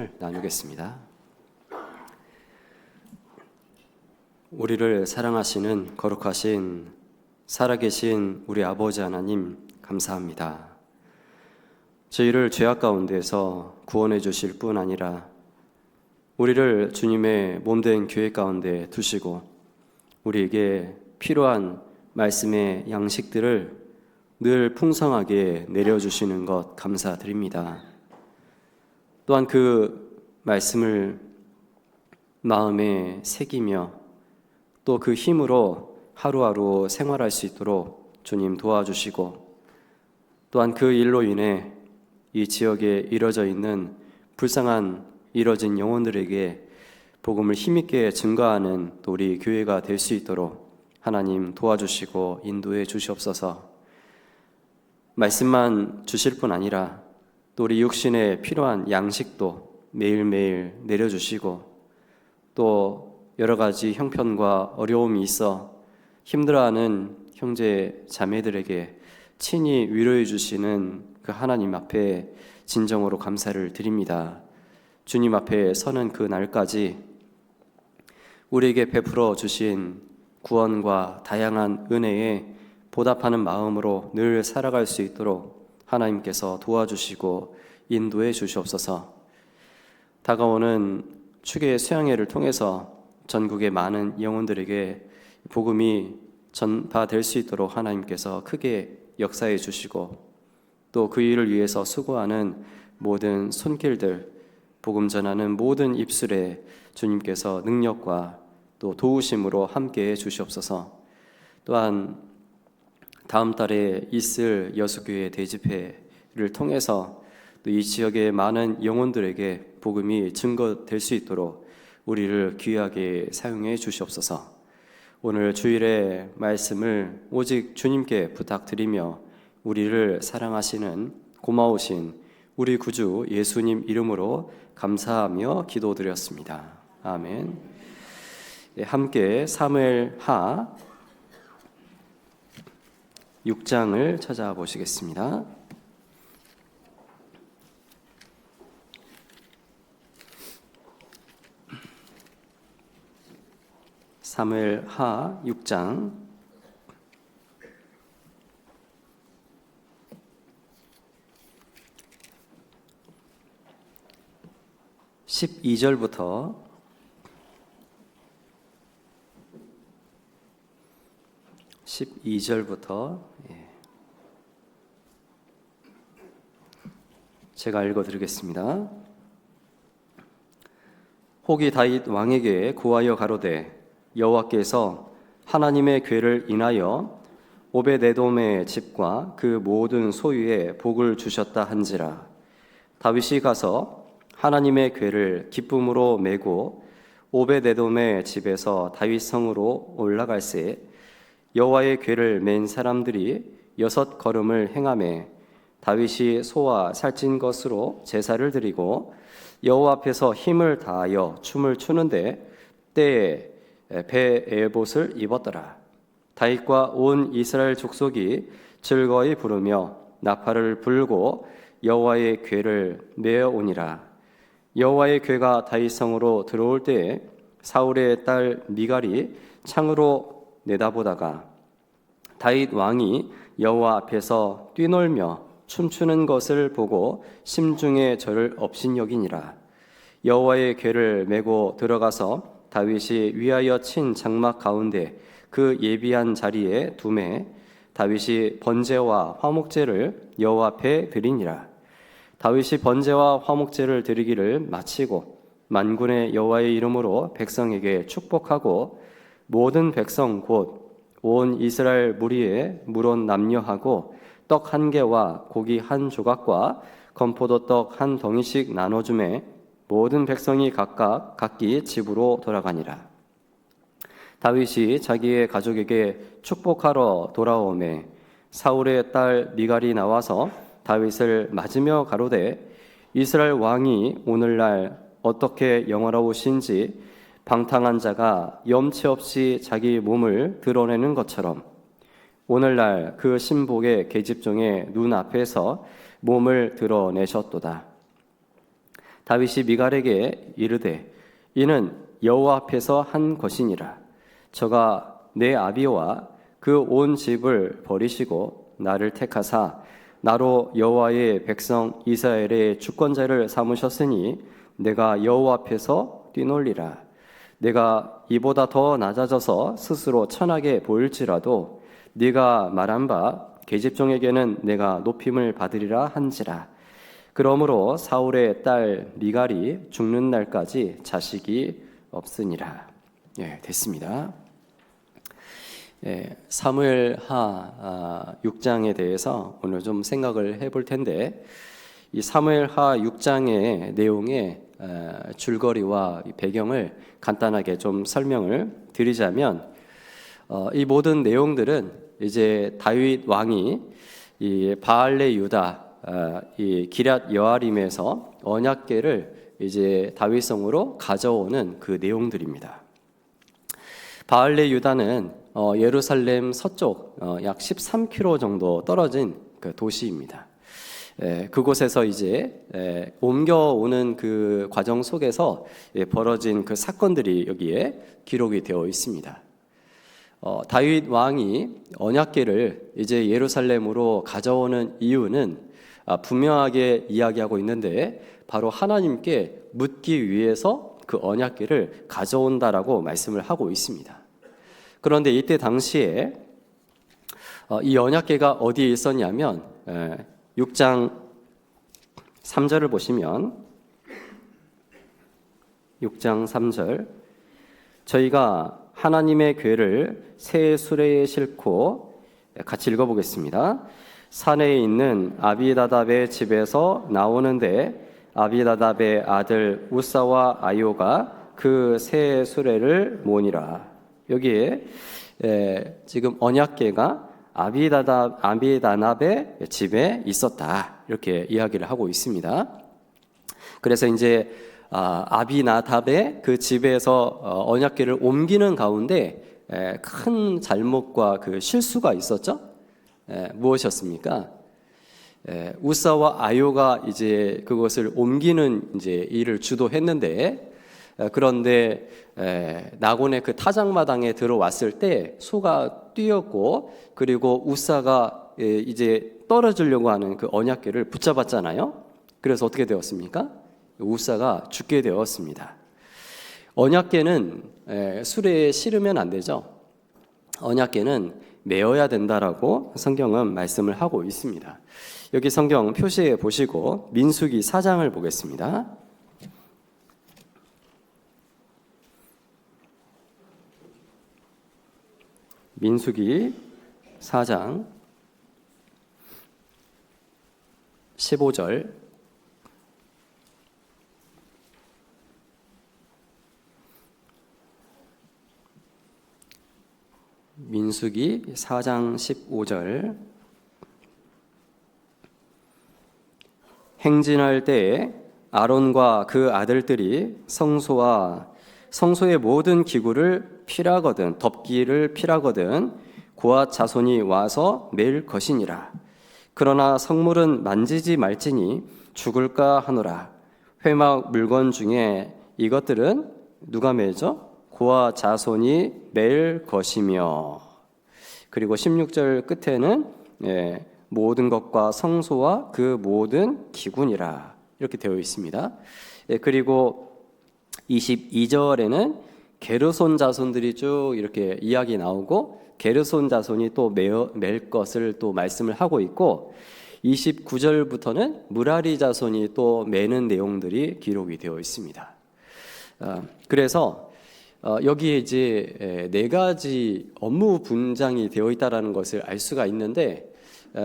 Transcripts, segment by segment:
말씀을 나누겠습니다. 우리를 사랑하시는 거룩하신 살아계신 우리 아버지 하나님 감사합니다. 저희를 죄악 가운데서 구원해 주실 뿐 아니라 우리를 주님의 몸된 교회 가운데 두시고 우리에게 필요한 말씀의 양식들을 늘 풍성하게 내려주시는 것 감사드립니다. 또한 그 말씀을 마음에 새기며 또 그 힘으로 하루하루 생활할 수 있도록 주님 도와주시고 또한 그 일로 인해 이 지역에 이뤄져 있는 불쌍한 이뤄진 영혼들에게 복음을 힘있게 증거하는 또 우리 교회가 될 수 있도록 하나님 도와주시고 인도해 주시옵소서. 말씀만 주실 뿐 아니라 또 우리 육신에 필요한 양식도 매일매일 내려주시고 또 여러 가지 형편과 어려움이 있어 힘들어하는 형제 자매들에게 친히 위로해 주시는 그 하나님 앞에 진정으로 감사를 드립니다. 주님 앞에 서는 그 날까지 우리에게 베풀어 주신 구원과 다양한 은혜에 보답하는 마음으로 늘 살아갈 수 있도록 하나님께서 도와주시고 인도해 주시옵소서. 다가오는 축의 수양회를 통해서 전국의 많은 영혼들에게 복음이 전파될 수 있도록 하나님께서 크게 역사해 주시고 또 그 일을 위해서 수고하는 모든 손길들, 복음 전하는 모든 입술에 주님께서 능력과 또 도우심으로 함께해 주시옵소서. 또한 다음 달에 있을 여수교회 대집회를 통해서 또 이 지역의 많은 영혼들에게 복음이 증거될 수 있도록 우리를 귀하게 사용해 주시옵소서. 오늘 주일의 말씀을 오직 주님께 부탁드리며 우리를 사랑하시는 고마우신 우리 구주 예수님 이름으로 감사하며 기도드렸습니다. 아멘. 함께 사무엘하 6장을 찾아보시겠습니다. 사무엘하 6장 12절부터 12절부터 제가 읽어드리겠습니다. 혹이 다윗 왕에게 구하여 가로되 여호와께서 하나님의 궤를 인하여 오벳에돔의 집과 그 모든 소유에 복을 주셨다 한지라. 다윗이 가서 하나님의 궤를 기쁨으로 메고 오벳에돔의 집에서 다윗 성으로 올라갈새 여호와의 궤를 맨 사람들이 6 걸음을 행하매 다윗이 소와 살찐 것으로 제사를 드리고 여호와 앞에서 힘을 다하여 춤을 추는데 때에 베에봇을 입었더라. 다윗과 온 이스라엘 족속이 즐거이 부르며 나팔을 불고 여호와의 궤를 메어 오니라. 여호와의 궤가 다윗 성으로 들어올 때에 사울의 딸 미갈이 창으로 내다보다가 다윗 왕이 여호와 앞에서 뛰놀며 춤추는 것을 보고 심중에 저를 업신여기니라. 여호와의 궤를 메고 들어가서 다윗이 위하여 친 장막 가운데 그 예비한 자리에 두매 다윗이 번제와 화목제를 여호와 앞에 드리니라. 다윗이 번제와 화목제를 드리기를 마치고 만군의 여호와의 이름으로 백성에게 축복하고 모든 백성 곧 온 이스라엘 무리에 물온 남녀하고 떡 1개와 고기 1 조각과 건포도 떡 1 덩이씩 나눠주매 모든 백성이 각각 각기 집으로 돌아가니라. 다윗이 자기의 가족에게 축복하러 돌아오매 사울의 딸 미갈이 나와서 다윗을 맞으며 가로되 이스라엘 왕이 오늘날 어떻게 영화로우신지 방탕한 자가 염치 없이 자기 몸을 드러내는 것처럼 오늘날 그 신복의 계집종의 눈앞에서 몸을 드러내셨도다. 다윗이 미갈에게 이르되 이는 여호와 앞에서 한 것이니라. 저가 내 아비와 그 온 집을 버리시고 나를 택하사 나로 여호와의 백성 이스라엘의 주권자를 삼으셨으니 내가 여호와 앞에서 뛰놀리라. 내가 이보다 더 낮아져서 스스로 천하게 보일지라도 네가 말한 바 계집종에게는 내가 높임을 받으리라 한지라. 그러므로 사울의 딸 미갈이 죽는 날까지 자식이 없으니라. 됐습니다. 사무엘하 6장에 대해서 오늘 좀 생각을 해볼 텐데, 이 사무엘하 6장의 내용의 줄거리와 배경을 간단하게 좀 설명을 드리자면, 이 모든 내용들은 이제 다윗 왕이 이 바알레 유다 이 기럇 여아림에서 언약궤를 이제 다윗성으로 가져오는 그 내용들입니다. 바알레 유다는 예루살렘 서쪽 약 13km 정도 떨어진 그 도시입니다. 그곳에서 이제 옮겨오는 그 과정 속에서 벌어진 그 사건들이 여기에 기록이 되어 있습니다. 다윗 왕이 언약궤를 이제 예루살렘으로 가져오는 이유는 분명하게 이야기하고 있는데, 바로 하나님께 묻기 위해서 그 언약궤를 가져온다라고 말씀을 하고 있습니다. 그런데 이때 당시에 이 언약궤가 어디에 있었냐면 6장 3절을 보시면 6장 3절 저희가 하나님의 궤를 새 수레에 싣고, 같이 읽어보겠습니다. 산에 있는 아비나답의 집에서 나오는데 아비나답의 아들 우사와 아요가 그 새 수레를 모니라. 여기에 지금 언약궤가 아비나답의 집에 있었다, 이렇게 이야기를 하고 있습니다. 그래서 이제 아비나답의 그 집에서 언약궤를 옮기는 가운데 큰 잘못과 그 실수가 있었죠. 무엇이었습니까? 우사와 아요가 이제 그것을 옮기는 이제 일을 주도했는데, 그런데 나곤의 그 타작마당에 들어왔을 때 소가 뛰었고, 그리고 우사가 이제 떨어지려고 하는 그 언약궤를 붙잡았잖아요. 그래서 어떻게 되었습니까? 우사가 죽게 되었습니다. 언약궤는 수레에 실으면 안 되죠. 언약궤는 메어야 된다라고 성경은 말씀을 하고 있습니다. 여기 성경 표시해 보시고 민수기 4장을 보겠습니다. 민수기 4장 15절 민수기 4장 15절 행진할 때에 아론과 그 아들들이 성소의 모든 기구를 필하거든, 덮기를 필하거든 고앗 자손이 와서 맬 것이니라. 그러나 성물은 만지지 말지니 죽을까 하노라. 회막 물건 중에 이것들은 누가 매죠? 고앗 자손이 맬 것이며. 그리고 16절 끝에는 모든 것과 성소와 그 모든 기구니라, 이렇게 되어 있습니다. 그리고 22절에는 게르손 자손들이 쭉 이렇게 이야기 나오고, 게르손 자손이 또 맬 것을 또 말씀을 하고 있고, 29절부터는 무라리 자손이 또 매는 내용들이 기록이 되어 있습니다. 그래서 여기에 이제 4가지 업무 분장이 되어 있다라는 것을 알 수가 있는데,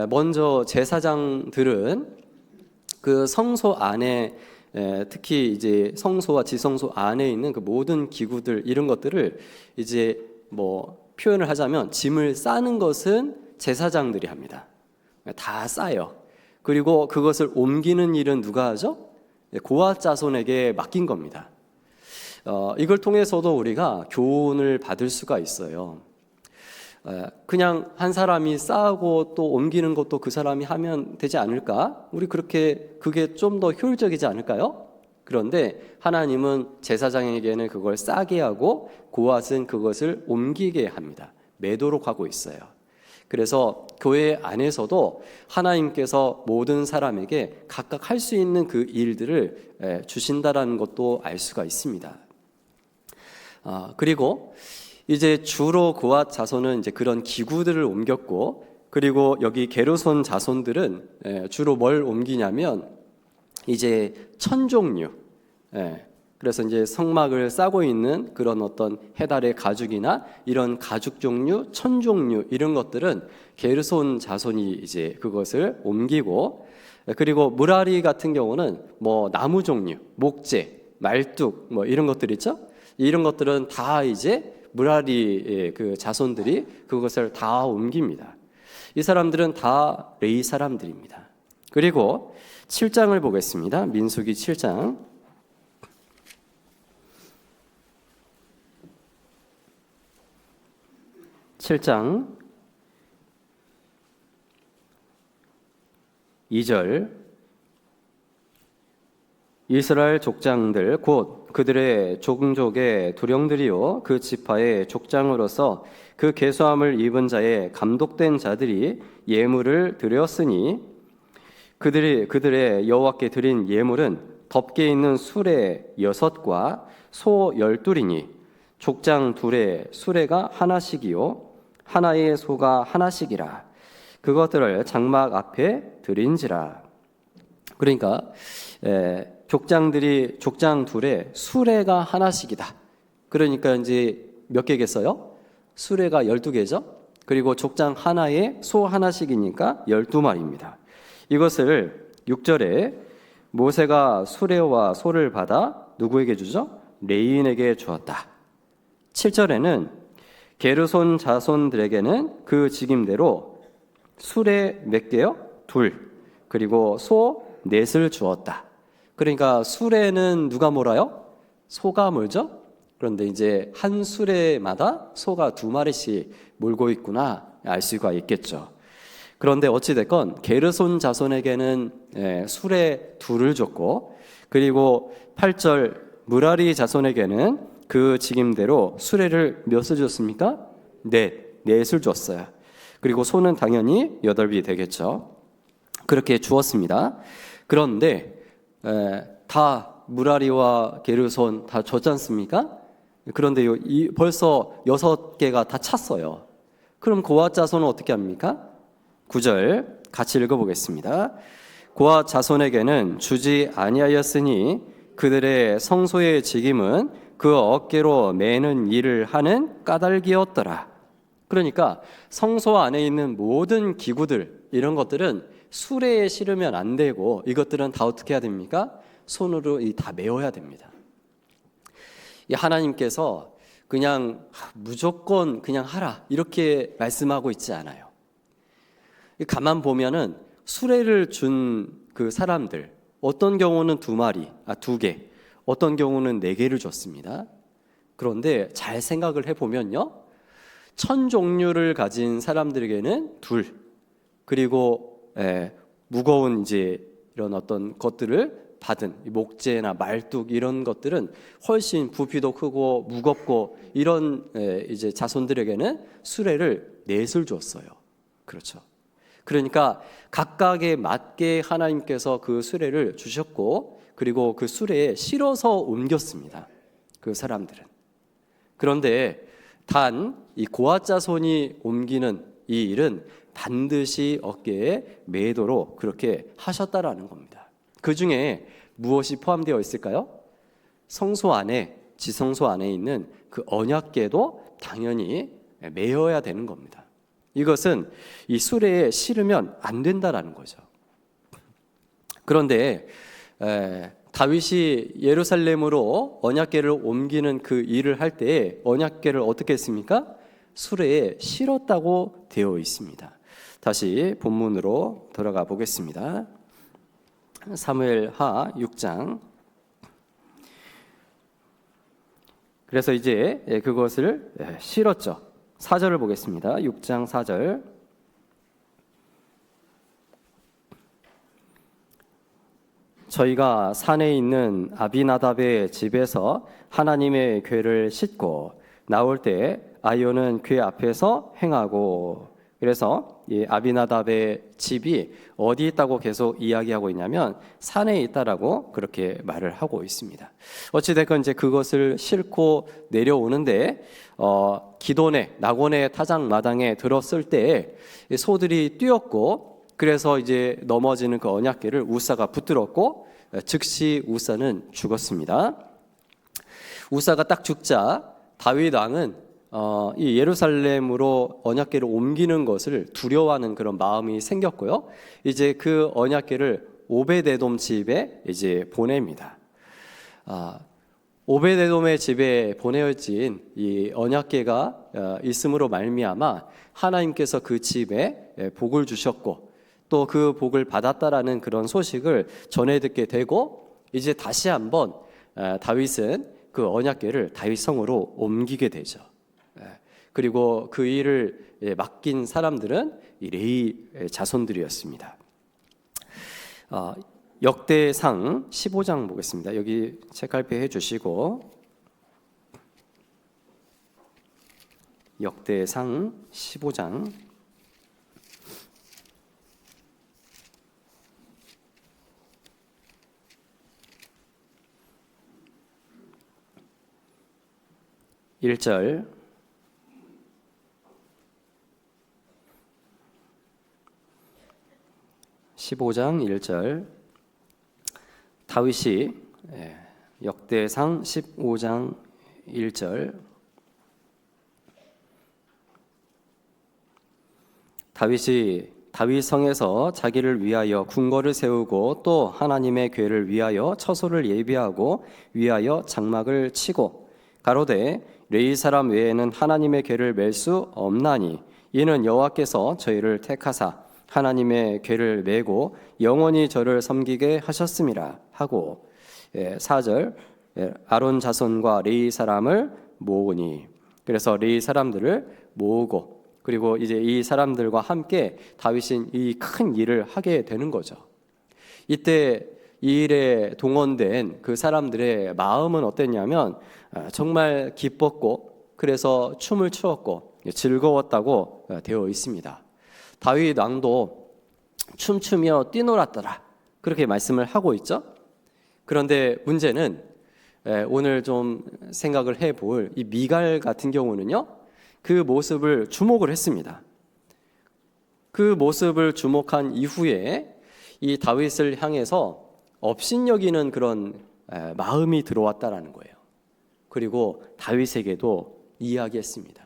먼저 제사장들은 그 성소 안에 특히 이제 성소와 지성소 안에 있는 그 모든 기구들, 이런 것들을 이제 뭐 표현을 하자면 짐을 싸는 것은 제사장들이 합니다. 다 싸요. 그리고 그것을 옮기는 일은 누가 하죠? 고앗 자손에게 맡긴 겁니다. 이걸 통해서도 우리가 교훈을 받을 수가 있어요. 그냥 한 사람이 싸고 또 옮기는 것도 그 사람이 하면 되지 않을까? 우리 그게 좀 더 효율적이지 않을까요? 그런데 하나님은 제사장에게는 그걸 싸게 하고 고앗은 그것을 옮기게 합니다. 매도록 하고 있어요. 그래서 교회 안에서도 하나님께서 모든 사람에게 각각 할 수 있는 그 일들을 주신다라는 것도 알 수가 있습니다. 그리고 이제 주로 고앗 자손은 이제 그런 기구들을 옮겼고, 그리고 여기 게르손 자손들은 주로 뭘 옮기냐면 이제 천 종류, 그래서 이제 성막을 싸고 있는 그런 어떤 해달의 가죽이나 이런 가죽 종류, 천 종류 이런 것들은 게르손 자손이 이제 그것을 옮기고, 그리고 무라리 같은 경우는 뭐 나무 종류, 목재, 말뚝 뭐 이런 것들 있죠. 이런 것들은 다 이제 무라리 그 자손들이 그것을 다 옮깁니다. 이 사람들은 다 레위 사람들입니다. 그리고 7장을 보겠습니다. 민수기 7장. 7장 2절. 이스라엘 족장들 곧 그들의 종족의 두령들이요 그 지파의 족장으로서 그 계수함을 입은 자의 감독된 자들이 예물을 드렸으니 그들의 여호와께 드린 예물은 덮개 있는 수레 6과 소 12이니 족장 둘의 수레가 하나씩이요 하나의 소가 하나씩이라. 그것들을 장막 앞에 드린지라. 그러니까 족장 둘에 수레가 하나씩이다. 그러니까 이제 몇 개겠어요? 수레가 12개죠. 그리고 족장 하나에 소 하나씩이니까 12마리입니다. 이것을 6절에 모세가 수레와 소를 받아 누구에게 주죠? 레위인에게 주었다. 7절에는 게르손 자손들에게는 그 직임대로 수레 몇 개요? 2, 그리고 소 4을 주었다. 그러니까 수레는 누가 몰아요? 소가 몰죠? 그런데 이제 한 수레마다 소가 2마리씩 몰고 있구나 알 수가 있겠죠. 그런데 어찌됐건 게르손 자손에게는 수레 2를 줬고, 그리고 8절 무라리 자손에게는 그 직임대로 수레를 몇을 줬습니까? 넷을 줬어요. 그리고 소는 당연히 8이 되겠죠. 그렇게 주었습니다. 그런데 다 무라리와 게르손 다 줬지 않습니까? 그런데 벌써 6개가 다 찼어요. 그럼 고앗 자손은 어떻게 합니까? 9절 같이 읽어보겠습니다. 고앗 자손에게는 주지 아니하였으니 그들의 성소의 직임은 그 어깨로 매는 일을 하는 까닭이었더라. 그러니까 성소 안에 있는 모든 기구들 이런 것들은 수레에 실으면 안 되고 이것들은 다 어떻게 해야 됩니까? 손으로 다 메워야 됩니다. 하나님께서 그냥 무조건 그냥 하라 이렇게 말씀하고 있지 않아요. 가만 보면은 수레를 준 그 사람들 어떤 경우는 2개, 어떤 경우는 4개를 줬습니다. 그런데 잘 생각을 해보면요, 천 종류를 가진 사람들에게는 2, 그리고 무거운 이제 이런 어떤 것들을 받은 목재나 말뚝 이런 것들은 훨씬 부피도 크고 무겁고 이런 이제 자손들에게는 수레를 4을 줬어요. 그렇죠. 그러니까 각각에 맞게 하나님께서 그 수레를 주셨고, 그리고 그 수레에 실어서 옮겼습니다. 그 사람들은. 그런데 단 이 고앗 자손이 옮기는 이 일은 반드시 어깨에 매도록 그렇게 하셨다라는 겁니다. 그 중에 무엇이 포함되어 있을까요? 성소 안에, 지성소 안에 있는 그 언약궤도 당연히 매어야 되는 겁니다. 이것은 이 수레에 실으면 안 된다라는 거죠. 그런데 다윗이 예루살렘으로 언약궤를 옮기는 그 일을 할 때에 언약궤를 어떻게 했습니까? 수레에 실었다고 되어 있습니다. 다시 본문으로 돌아가 보겠습니다. 사무엘하 6장. 그래서 이제 그것을 실었죠. 4절을 보겠습니다. 6장 4절. 저희가 산에 있는 아비나답의 집에서 하나님의 궤를 싣고 나올 때 아이오는 궤 앞에서 행하고, 그래서 이 아비나답의 집이 어디 있다고 계속 이야기하고 있냐면 산에 있다라고 그렇게 말을 하고 있습니다. 어찌됐건 이제 그것을 싣고 내려오는데 기돈의 낙원의 타작마당에 들었을 때 소들이 뛰었고, 그래서 이제 넘어지는 그 언약궤를 우사가 붙들었고 즉시 우사는 죽었습니다. 우사가 딱 죽자 다윗 왕은 이 예루살렘으로 언약궤를 옮기는 것을 두려워하는 그런 마음이 생겼고요. 이제 그 언약궤를 오베데돔 집에 이제 보냅니다. 오베데돔의 집에 보내어진 이 언약궤가 있음으로 말미암아 하나님께서 그 집에 복을 주셨고 또 그 복을 받았다라는 그런 소식을 전해 듣게 되고, 이제 다시 한번 다윗은 그 언약궤를 다윗 성으로 옮기게 되죠. 그리고 그 일을 맡긴 사람들은 이 레위 자손들이었습니다. 역대상 15장 보겠습니다. 여기 책갈피 해주시고, 역대상 15장 1절, 다윗이 역대상 15장 1절, 다윗이 다윗 성에서 자기를 위하여 궁궐을 세우고 또 하나님의 궤를 위하여 처소를 예비하고 위하여 장막을 치고 가로되 레위 사람 외에는 하나님의 궤를 맬 수 없나니 이는 여호와께서 저희를 택하사 하나님의 궤를 메고 영원히 저를 섬기게 하셨음이라 하고, 4절 아론 자손과 레위 사람을 모으니, 그래서 레위 사람들을 모으고 그리고 이제 이 사람들과 함께 다윗은 이 큰 일을 하게 되는 거죠. 이때 이 일에 동원된 그 사람들의 마음은 어땠냐면 정말 기뻤고 그래서 춤을 추었고 즐거웠다고 되어 있습니다. 다윗 왕도 춤추며 뛰놀았더라 그렇게 말씀을 하고 있죠. 그런데 문제는 오늘 좀 생각을 해볼 이 미갈 같은 경우는요, 그 모습을 주목을 했습니다. 그 모습을 주목한 이후에 이 다윗을 향해서 업신여기는 그런 마음이 들어왔다라는 거예요. 그리고 다윗에게도 이야기했습니다.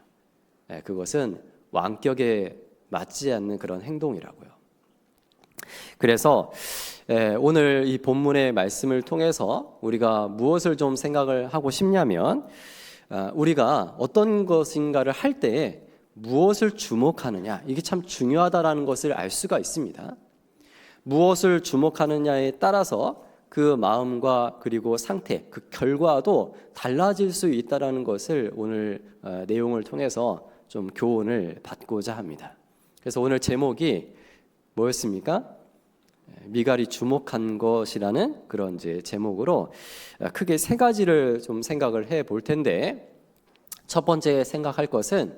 그것은 왕격에 맞지 않는 그런 행동이라고요. 그래서 오늘 이 본문의 말씀을 통해서 우리가 무엇을 좀 생각을 하고 싶냐면, 우리가 어떤 것인가를 할 때 무엇을 주목하느냐, 이게 참 중요하다라는 것을 알 수가 있습니다. 무엇을 주목하느냐에 따라서 그 마음과 그리고 상태, 그 결과도 달라질 수 있다라는 것을 오늘 내용을 통해서 좀 교훈을 받고자 합니다. 그래서 오늘 제목이 뭐였습니까? 미갈이 주목한 것이라는 그런 이제 제목으로 크게 세 가지를 좀 생각을 해 볼 텐데, 첫 번째 생각할 것은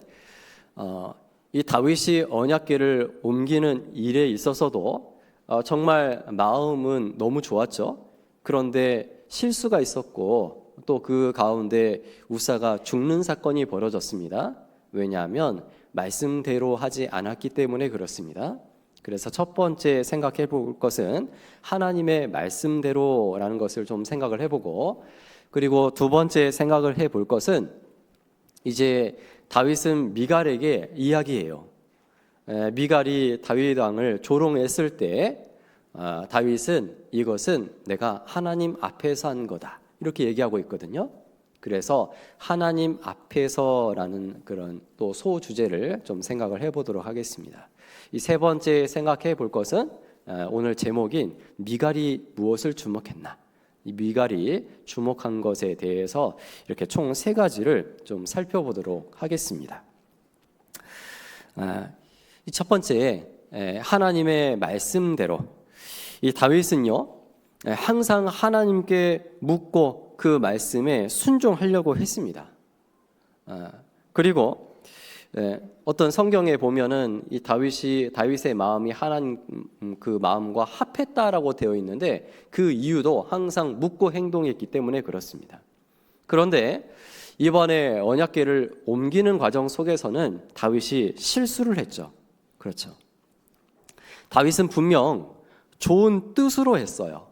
이 다윗이 언약궤를 옮기는 일에 있어서도 정말 마음은 너무 좋았죠. 그런데 실수가 있었고 또 그 가운데 우사가 죽는 사건이 벌어졌습니다. 왜냐하면 말씀대로 하지 않았기 때문에 그렇습니다. 그래서 첫 번째 생각해 볼 것은 하나님의 말씀대로라는 것을 좀 생각을 해보고, 그리고 두 번째 생각을 해 볼 것은 이제 다윗은 미갈에게 이야기해요. 미갈이 다윗 왕을 조롱했을 때 다윗은 이것은 내가 하나님 앞에서 한 거다 이렇게 얘기하고 있거든요. 그래서 하나님 앞에서라는 그런 또 소주제를 좀 생각을 해보도록 하겠습니다. 이 세 번째 생각해 볼 것은 오늘 제목인 미갈이 무엇을 주목했나, 이 미갈이 주목한 것에 대해서 이렇게 총 세 가지를 좀 살펴보도록 하겠습니다. 첫 번째, 하나님의 말씀대로. 이 다윗은요, 항상 하나님께 묻고 그 말씀에 순종하려고 했습니다. 그리고 어떤 성경에 보면은 이 다윗의 마음이 하나님 그 마음과 합했다라고 되어 있는데 그 이유도 항상 묻고 행동했기 때문에 그렇습니다. 그런데 이번에 언약궤를 옮기는 과정 속에서는 다윗이 실수를 했죠. 그렇죠. 다윗은 분명 좋은 뜻으로 했어요.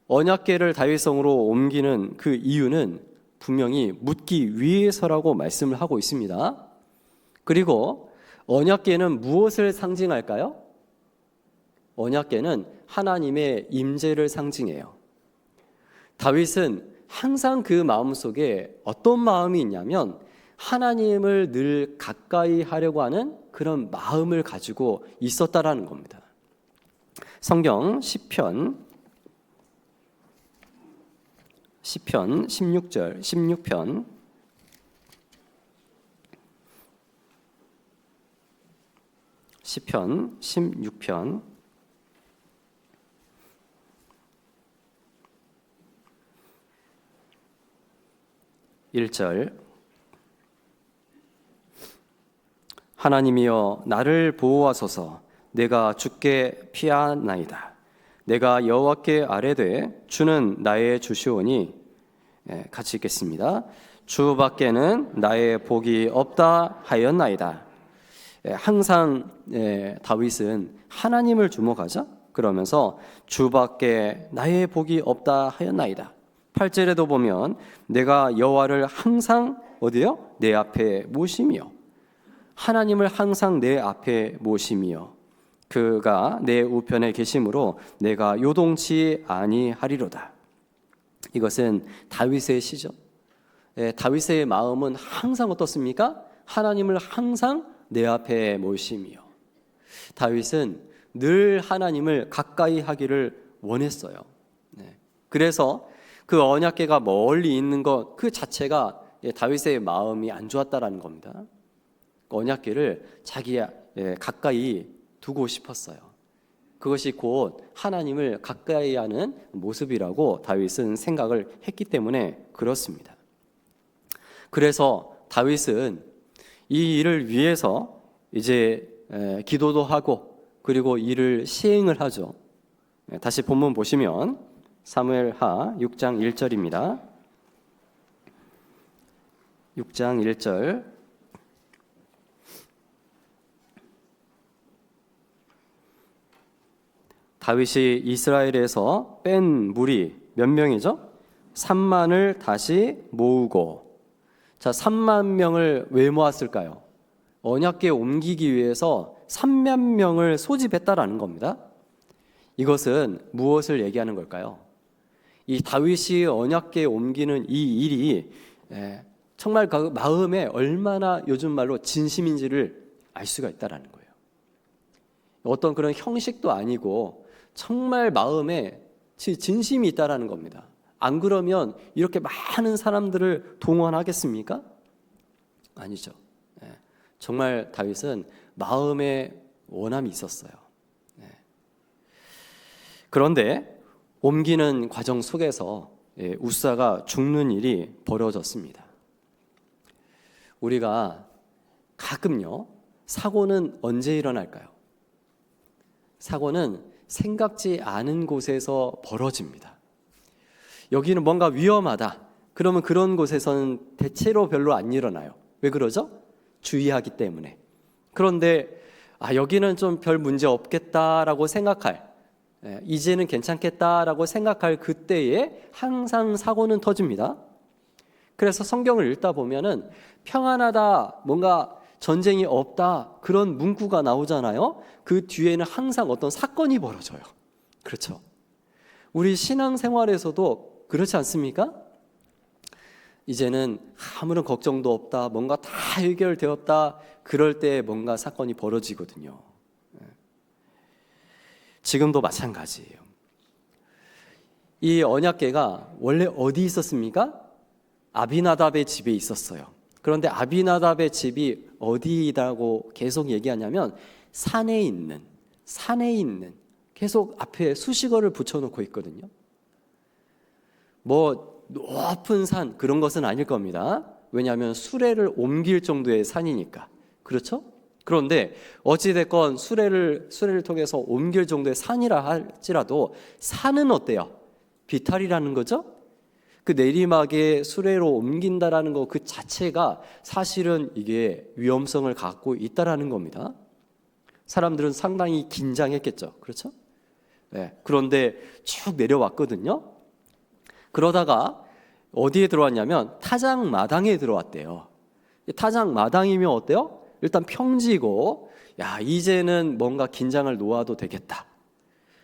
언약궤를 다윗성으로 옮기는 그 이유는 분명히 묻기 위해서라고 말씀을 하고 있습니다. 그리고 언약궤는 무엇을 상징할까요? 언약궤는 하나님의 임재를 상징해요. 다윗은 항상 그 마음속에 어떤 마음이 있냐면 하나님을 늘 가까이 하려고 하는 그런 마음을 가지고 있었다라는 겁니다. 성경 시편 16편 시편 16편 1절 하나님이여 나를 보호하소서 내가 주께 피하나이다. 내가 여호와께 아뢰되 주는 나의 주시오니 같이 읽겠습니다. 주밖에는 나의 복이 없다 하였나이다. 항상 다윗은 하나님을 주목하자 그러면서 주밖에 나의 복이 없다 하였나이다. 8절에도 보면 내가 여호와를 항상 어디요? 내 앞에 모심이요. 하나님을 항상 내 앞에 모심이요. 그가 내 우편에 계심으로 내가 요동치 아니하리로다. 이것은 다윗의 시죠. 다윗의 마음은 항상 어떻습니까? 하나님을 항상 내 앞에 모심이요. 다윗은 늘 하나님을 가까이 하기를 원했어요. 그래서 그 언약궤가 멀리 있는 것 그 자체가 다윗의 마음이 안 좋았다라는 겁니다. 언약궤를 자기 가까이 두고 싶었어요. 그것이 곧 하나님을 가까이 하는 모습이라고 다윗은 생각을 했기 때문에 그렇습니다. 그래서 다윗은 이 일을 위해서 이제 기도도 하고 그리고 이를 시행을 하죠. 다시 본문 보시면 사무엘하 6장 1절입니다. 6장 1절 다윗이 이스라엘에서 뺀 무리 몇 명이죠? 3만을 다시 모으고 자 3만 명을 왜 모았을까요? 언약궤 옮기기 위해서 3만 명을 소집했다라는 겁니다. 이것은 무엇을 얘기하는 걸까요? 이 다윗이 언약궤 옮기는 이 일이 정말 그 마음에 얼마나 요즘 말로 진심인지를 알 수가 있다라는 거예요. 어떤 그런 형식도 아니고 정말 마음에 진심이 있다라는 겁니다. 안 그러면 이렇게 많은 사람들을 동원하겠습니까? 아니죠. 정말 다윗은 마음에 원함이 있었어요. 그런데 옮기는 과정 속에서 우사가 죽는 일이 벌어졌습니다. 우리가 가끔요, 사고는 언제 일어날까요? 사고는 생각지 않은 곳에서 벌어집니다. 여기는 뭔가 위험하다. 그러면 그런 곳에서는 대체로 별로 안 일어나요. 왜 그러죠? 주의하기 때문에. 그런데 여기는 좀 별 문제 없겠다라고 생각할, 이제는 괜찮겠다라고 생각할 그때에 항상 사고는 터집니다. 그래서 성경을 읽다 보면은 평안하다, 뭔가 전쟁이 없다 그런 문구가 나오잖아요. 그 뒤에는 항상 어떤 사건이 벌어져요. 그렇죠. 우리 신앙생활에서도 그렇지 않습니까? 이제는 아무런 걱정도 없다, 뭔가 다 해결되었다 그럴 때 뭔가 사건이 벌어지거든요. 지금도 마찬가지예요. 이 언약궤가 원래 어디 있었습니까? 아비나답의 집에 있었어요. 그런데 아비나답의 집이 어디라고 계속 얘기하냐면 산에 있는 계속 앞에 수식어를 붙여놓고 있거든요. 뭐 높은 산 그런 것은 아닐 겁니다. 왜냐하면 수레를 옮길 정도의 산이니까. 그렇죠? 그런데 어찌됐건 수레를 통해서 옮길 정도의 산이라 할지라도 산은 어때요? 비탈이라는 거죠? 그 내리막에 수레로 옮긴다라는 거 그 자체가 사실은 이게 위험성을 갖고 있다라는 겁니다. 사람들은 상당히 긴장했겠죠. 그렇죠? 네. 그런데 쭉 내려왔거든요. 그러다가 어디에 들어왔냐면 타작 마당에 들어왔대요. 타작 마당이면 어때요? 일단 평지고, 야, 이제는 뭔가 긴장을 놓아도 되겠다.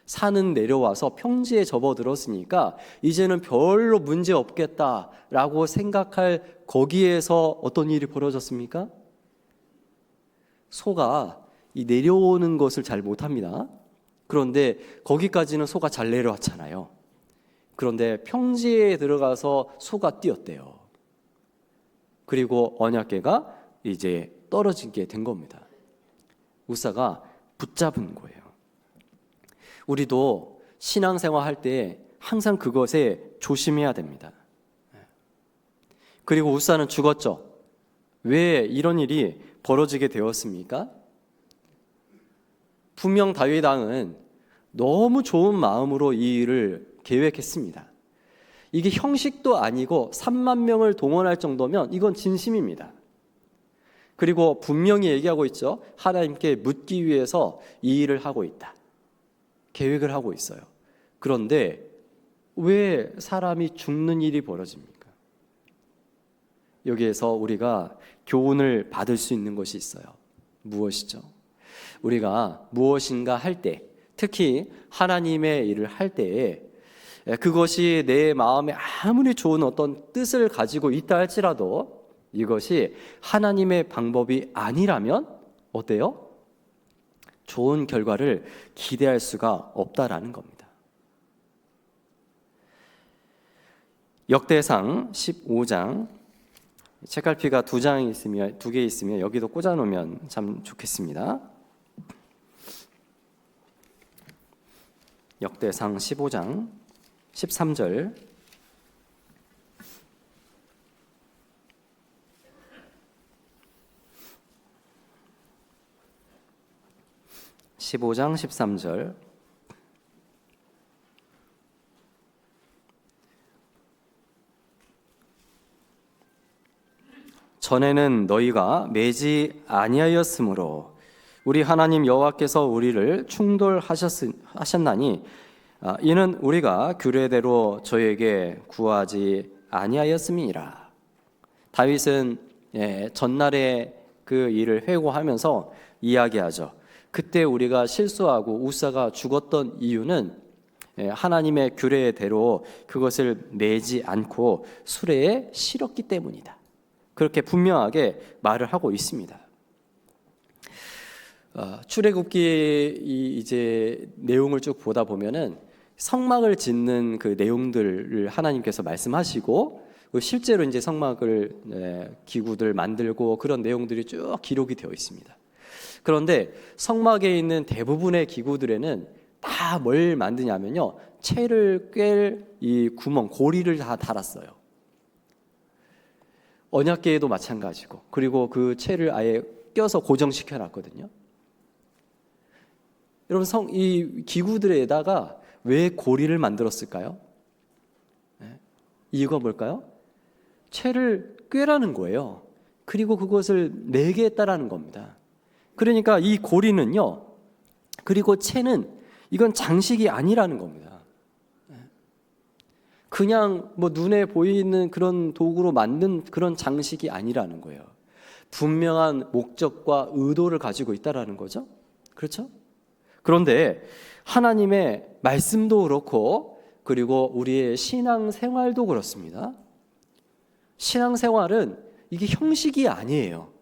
산은 내려와서 평지에 접어들었으니까 이제는 별로 문제 없겠다라고 생각할 거기에서 어떤 일이 벌어졌습니까? 소가 이 내려오는 것을 잘 못합니다. 그런데 거기까지는 소가 잘 내려왔잖아요. 그런데 평지에 들어가서 소가 뛰었대요. 그리고 언약궤가 이제 떨어지게 된 겁니다. 우사가 붙잡은 거예요. 우리도 신앙생활 할 때 항상 그것에 조심해야 됩니다. 그리고 우사는 죽었죠. 왜 이런 일이 벌어지게 되었습니까? 분명 다윗 왕은 너무 좋은 마음으로 이 일을 계획했습니다. 이게 형식도 아니고 3만 명을 동원할 정도면 이건 진심입니다. 그리고 분명히 얘기하고 있죠. 하나님께 묻기 위해서 이 일을 하고 있다. 계획을 하고 있어요. 그런데 왜 사람이 죽는 일이 벌어집니까? 여기에서 우리가 교훈을 받을 수 있는 것이 있어요. 무엇이죠? 우리가 무엇인가 할 때, 특히 하나님의 일을 할 때에 그것이 내 마음에 아무리 좋은 어떤 뜻을 가지고 있다 할지라도 이것이 하나님의 방법이 아니라면 어때요? 좋은 결과를 기대할 수가 없다라는 겁니다. 역대상 15장 책갈피가 2개 있으면 여기도 꽂아놓으면 참 좋겠습니다. 역대상 15장 13절 15장 13절 전에는 너희가 매지 아니하였으므로 우리 하나님 여호와께서 우리를 충돌하셨나니 이는 우리가 규례대로 저에게 구하지 아니하였음이니라. 다윗은 전날에 그 일을 회고하면서 이야기하죠. 그때 우리가 실수하고 우사가 죽었던 이유는 하나님의 규례대로 그것을 매지 않고 수레에 실었기 때문이다. 그렇게 분명하게 말을 하고 있습니다. 출애굽기 이제 내용을 쭉 보다 보면은 성막을 짓는 그 내용들을 하나님께서 말씀하시고 실제로 이제 성막을 기구들 만들고 그런 내용들이 쭉 기록이 되어 있습니다. 그런데 성막에 있는 대부분의 기구들에는 다 뭘 만드냐면요, 채를 꿰 이 구멍, 고리를 다 달았어요. 언약궤에도 마찬가지고, 그리고 그 채를 아예 껴서 고정시켜 놨거든요. 여러분, 이 기구들에다가 왜 고리를 만들었을까요? 이유가 뭘까요? 채를 꿰라는 거예요. 그리고 그것을 매게 했다라는 겁니다. 그러니까 이 고리는요, 그리고 채는 이건 장식이 아니라는 겁니다. 그냥 뭐 눈에 보이는 그런 도구로 만든 그런 장식이 아니라는 거예요. 분명한 목적과 의도를 가지고 있다라는 거죠. 그렇죠? 그런데 하나님의 말씀도 그렇고, 그리고 우리의 신앙생활도 그렇습니다. 신앙생활은 이게 형식이 아니에요.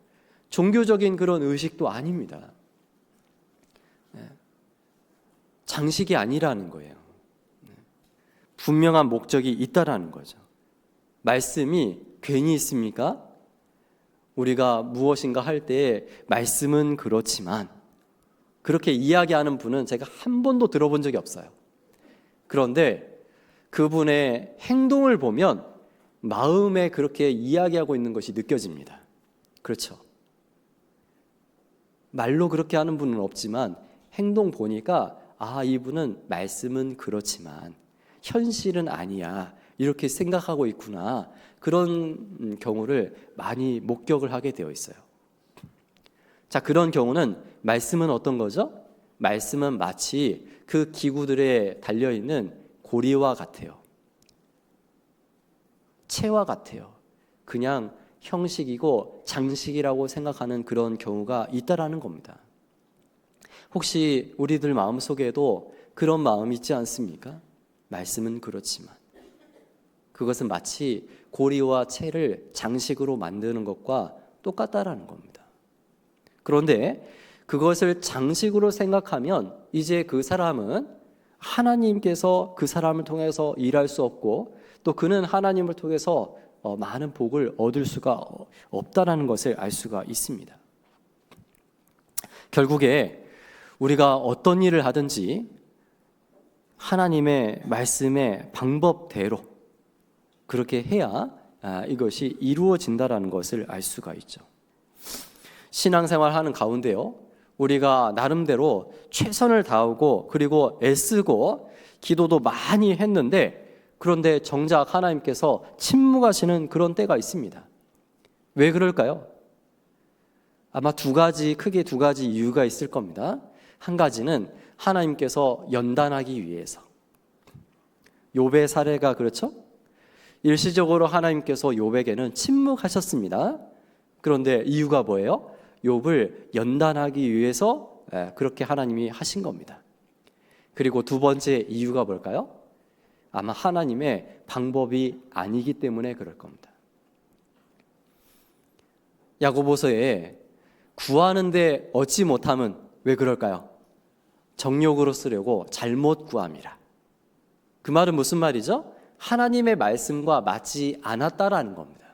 종교적인 그런 의식도 아닙니다. 장식이 아니라는 거예요. 분명한 목적이 있다라는 거죠. 말씀이 괜히 그렇게 이야기하는 분은 제가 한 번도 들어본 적이 없어요. 그런데 그분의 행동을 보면 마음에 그렇게 이야기하고 있는 것이 느껴집니다. 그렇죠? 말로 그렇게 하는 분은 없지만 행동 보니까 이분은 말씀은 그렇지만 현실은 아니야, 이렇게 생각하고 있구나, 그런 경우를 많이 목격을 하게 되어 있어요. 자, 그런 경우는 말씀은 어떤 거죠? 말씀은 마치 그 기구들에 달려있는 고리와 같아요. 채와 같아요. 그냥 형식이고 장식이라고 생각하는 그런 경우가 있다라는 겁니다. 혹시 우리들 마음속에도 그런 마음이 있지 않습니까? 말씀은 그렇지만 그것은 마치 고리와 채를 장식으로 만드는 것과 똑같다라는 겁니다. 그런데 그것을 장식으로 생각하면 이제 그 사람은 하나님께서 그 사람을 통해서 일할 수 없고 또 그는 하나님을 통해서 많은 복을 얻을 수가 없다라는 것을 알 수가 있습니다. 결국에 우리가 어떤 일을 하든지 하나님의 말씀의 방법대로 그렇게 해야 이것이 이루어진다라는 것을 알 수가 있죠. 신앙생활 하는 가운데요, 우리가 나름대로 최선을 다하고 그리고 애쓰고 기도도 많이 했는데 그런데 정작 하나님께서 침묵하시는 그런 때가 있습니다. 왜 그럴까요? 아마 크게 두 가지 이유가 있을 겁니다. 한 가지는 하나님께서 연단하기 위해서. 욥의 사례가 그렇죠? 일시적으로 하나님께서 욥에게는 침묵하셨습니다. 그런데 이유가 뭐예요? 욥을 연단하기 위해서 그렇게 하나님이 하신 겁니다. 그리고 두 번째 이유가 뭘까요? 아마 하나님의 방법이 아니기 때문에 그럴 겁니다. 야고보서에 구하는데 얻지 못함은 왜 그럴까요? 정욕으로 쓰려고 잘못 구함이라. 그 말은 무슨 말이죠? 하나님의 말씀과 맞지 않았다라는 겁니다.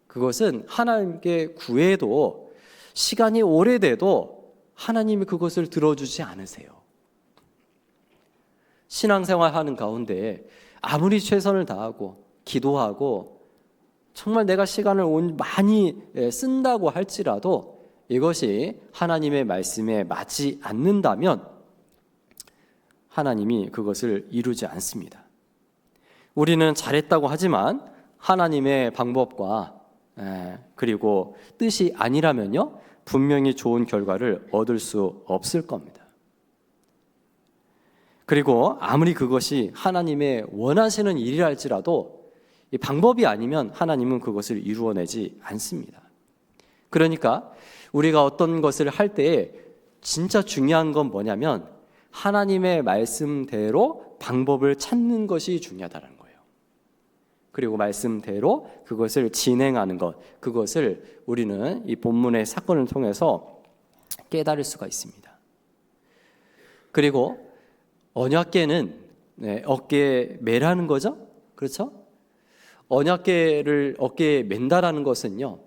그것은 하나님께 구해도 시간이 오래돼도 하나님이 그것을 들어주지 않으세요. 신앙생활 하는 가운데 아무리 최선을 다하고 기도하고 정말 내가 시간을 많이 쓴다고 할지라도 이것이 하나님의 말씀에 맞지 않는다면 하나님이 그것을 이루지 않습니다. 우리는 잘했다고 하지만 하나님의 방법과 그리고 뜻이 아니라면요, 분명히 좋은 결과를 얻을 수 없을 겁니다. 그리고 아무리 그것이 하나님의 원하시는 일이라 할지라도 이 방법이 아니면 하나님은 그것을 이루어내지 않습니다. 그러니까 우리가 어떤 것을 할 때에 진짜 중요한 건 뭐냐면 하나님의 말씀대로 방법을 찾는 것이 중요하다는 거예요. 그리고 말씀대로 그것을 진행하는 것, 그것을 우리는 이 본문의 사건을 통해서 깨달을 수가 있습니다. 그리고 언약궤는 어깨에 매라는 거죠. 그렇죠? 언약궤를 어깨에 맨다라는 것은요,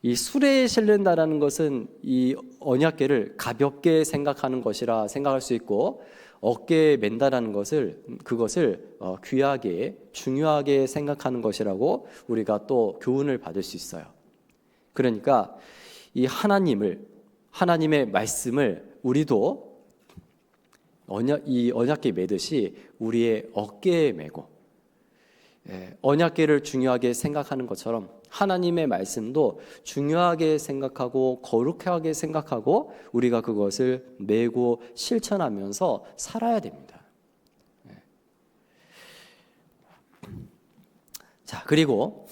이 수레에 실른다라는 것은 이 언약궤를 가볍게 생각하는 것이라 생각할 수 있고, 어깨에 맨다라는 그것을 귀하게 중요하게 생각하는 것이라고 우리가 또 교훈을 받을 수 있어요. 그러니까 이 하나님의 말씀을 우리도 이 언약궤 매듯이 우리의 어깨에 매고, 언약궤를 중요하게 생각하는 것처럼 하나님의 말씀도 중요하게 생각하고 거룩하게 생각하고 우리가 그것을 매고 실천하면서 살아야 됩니다. 자, 그리고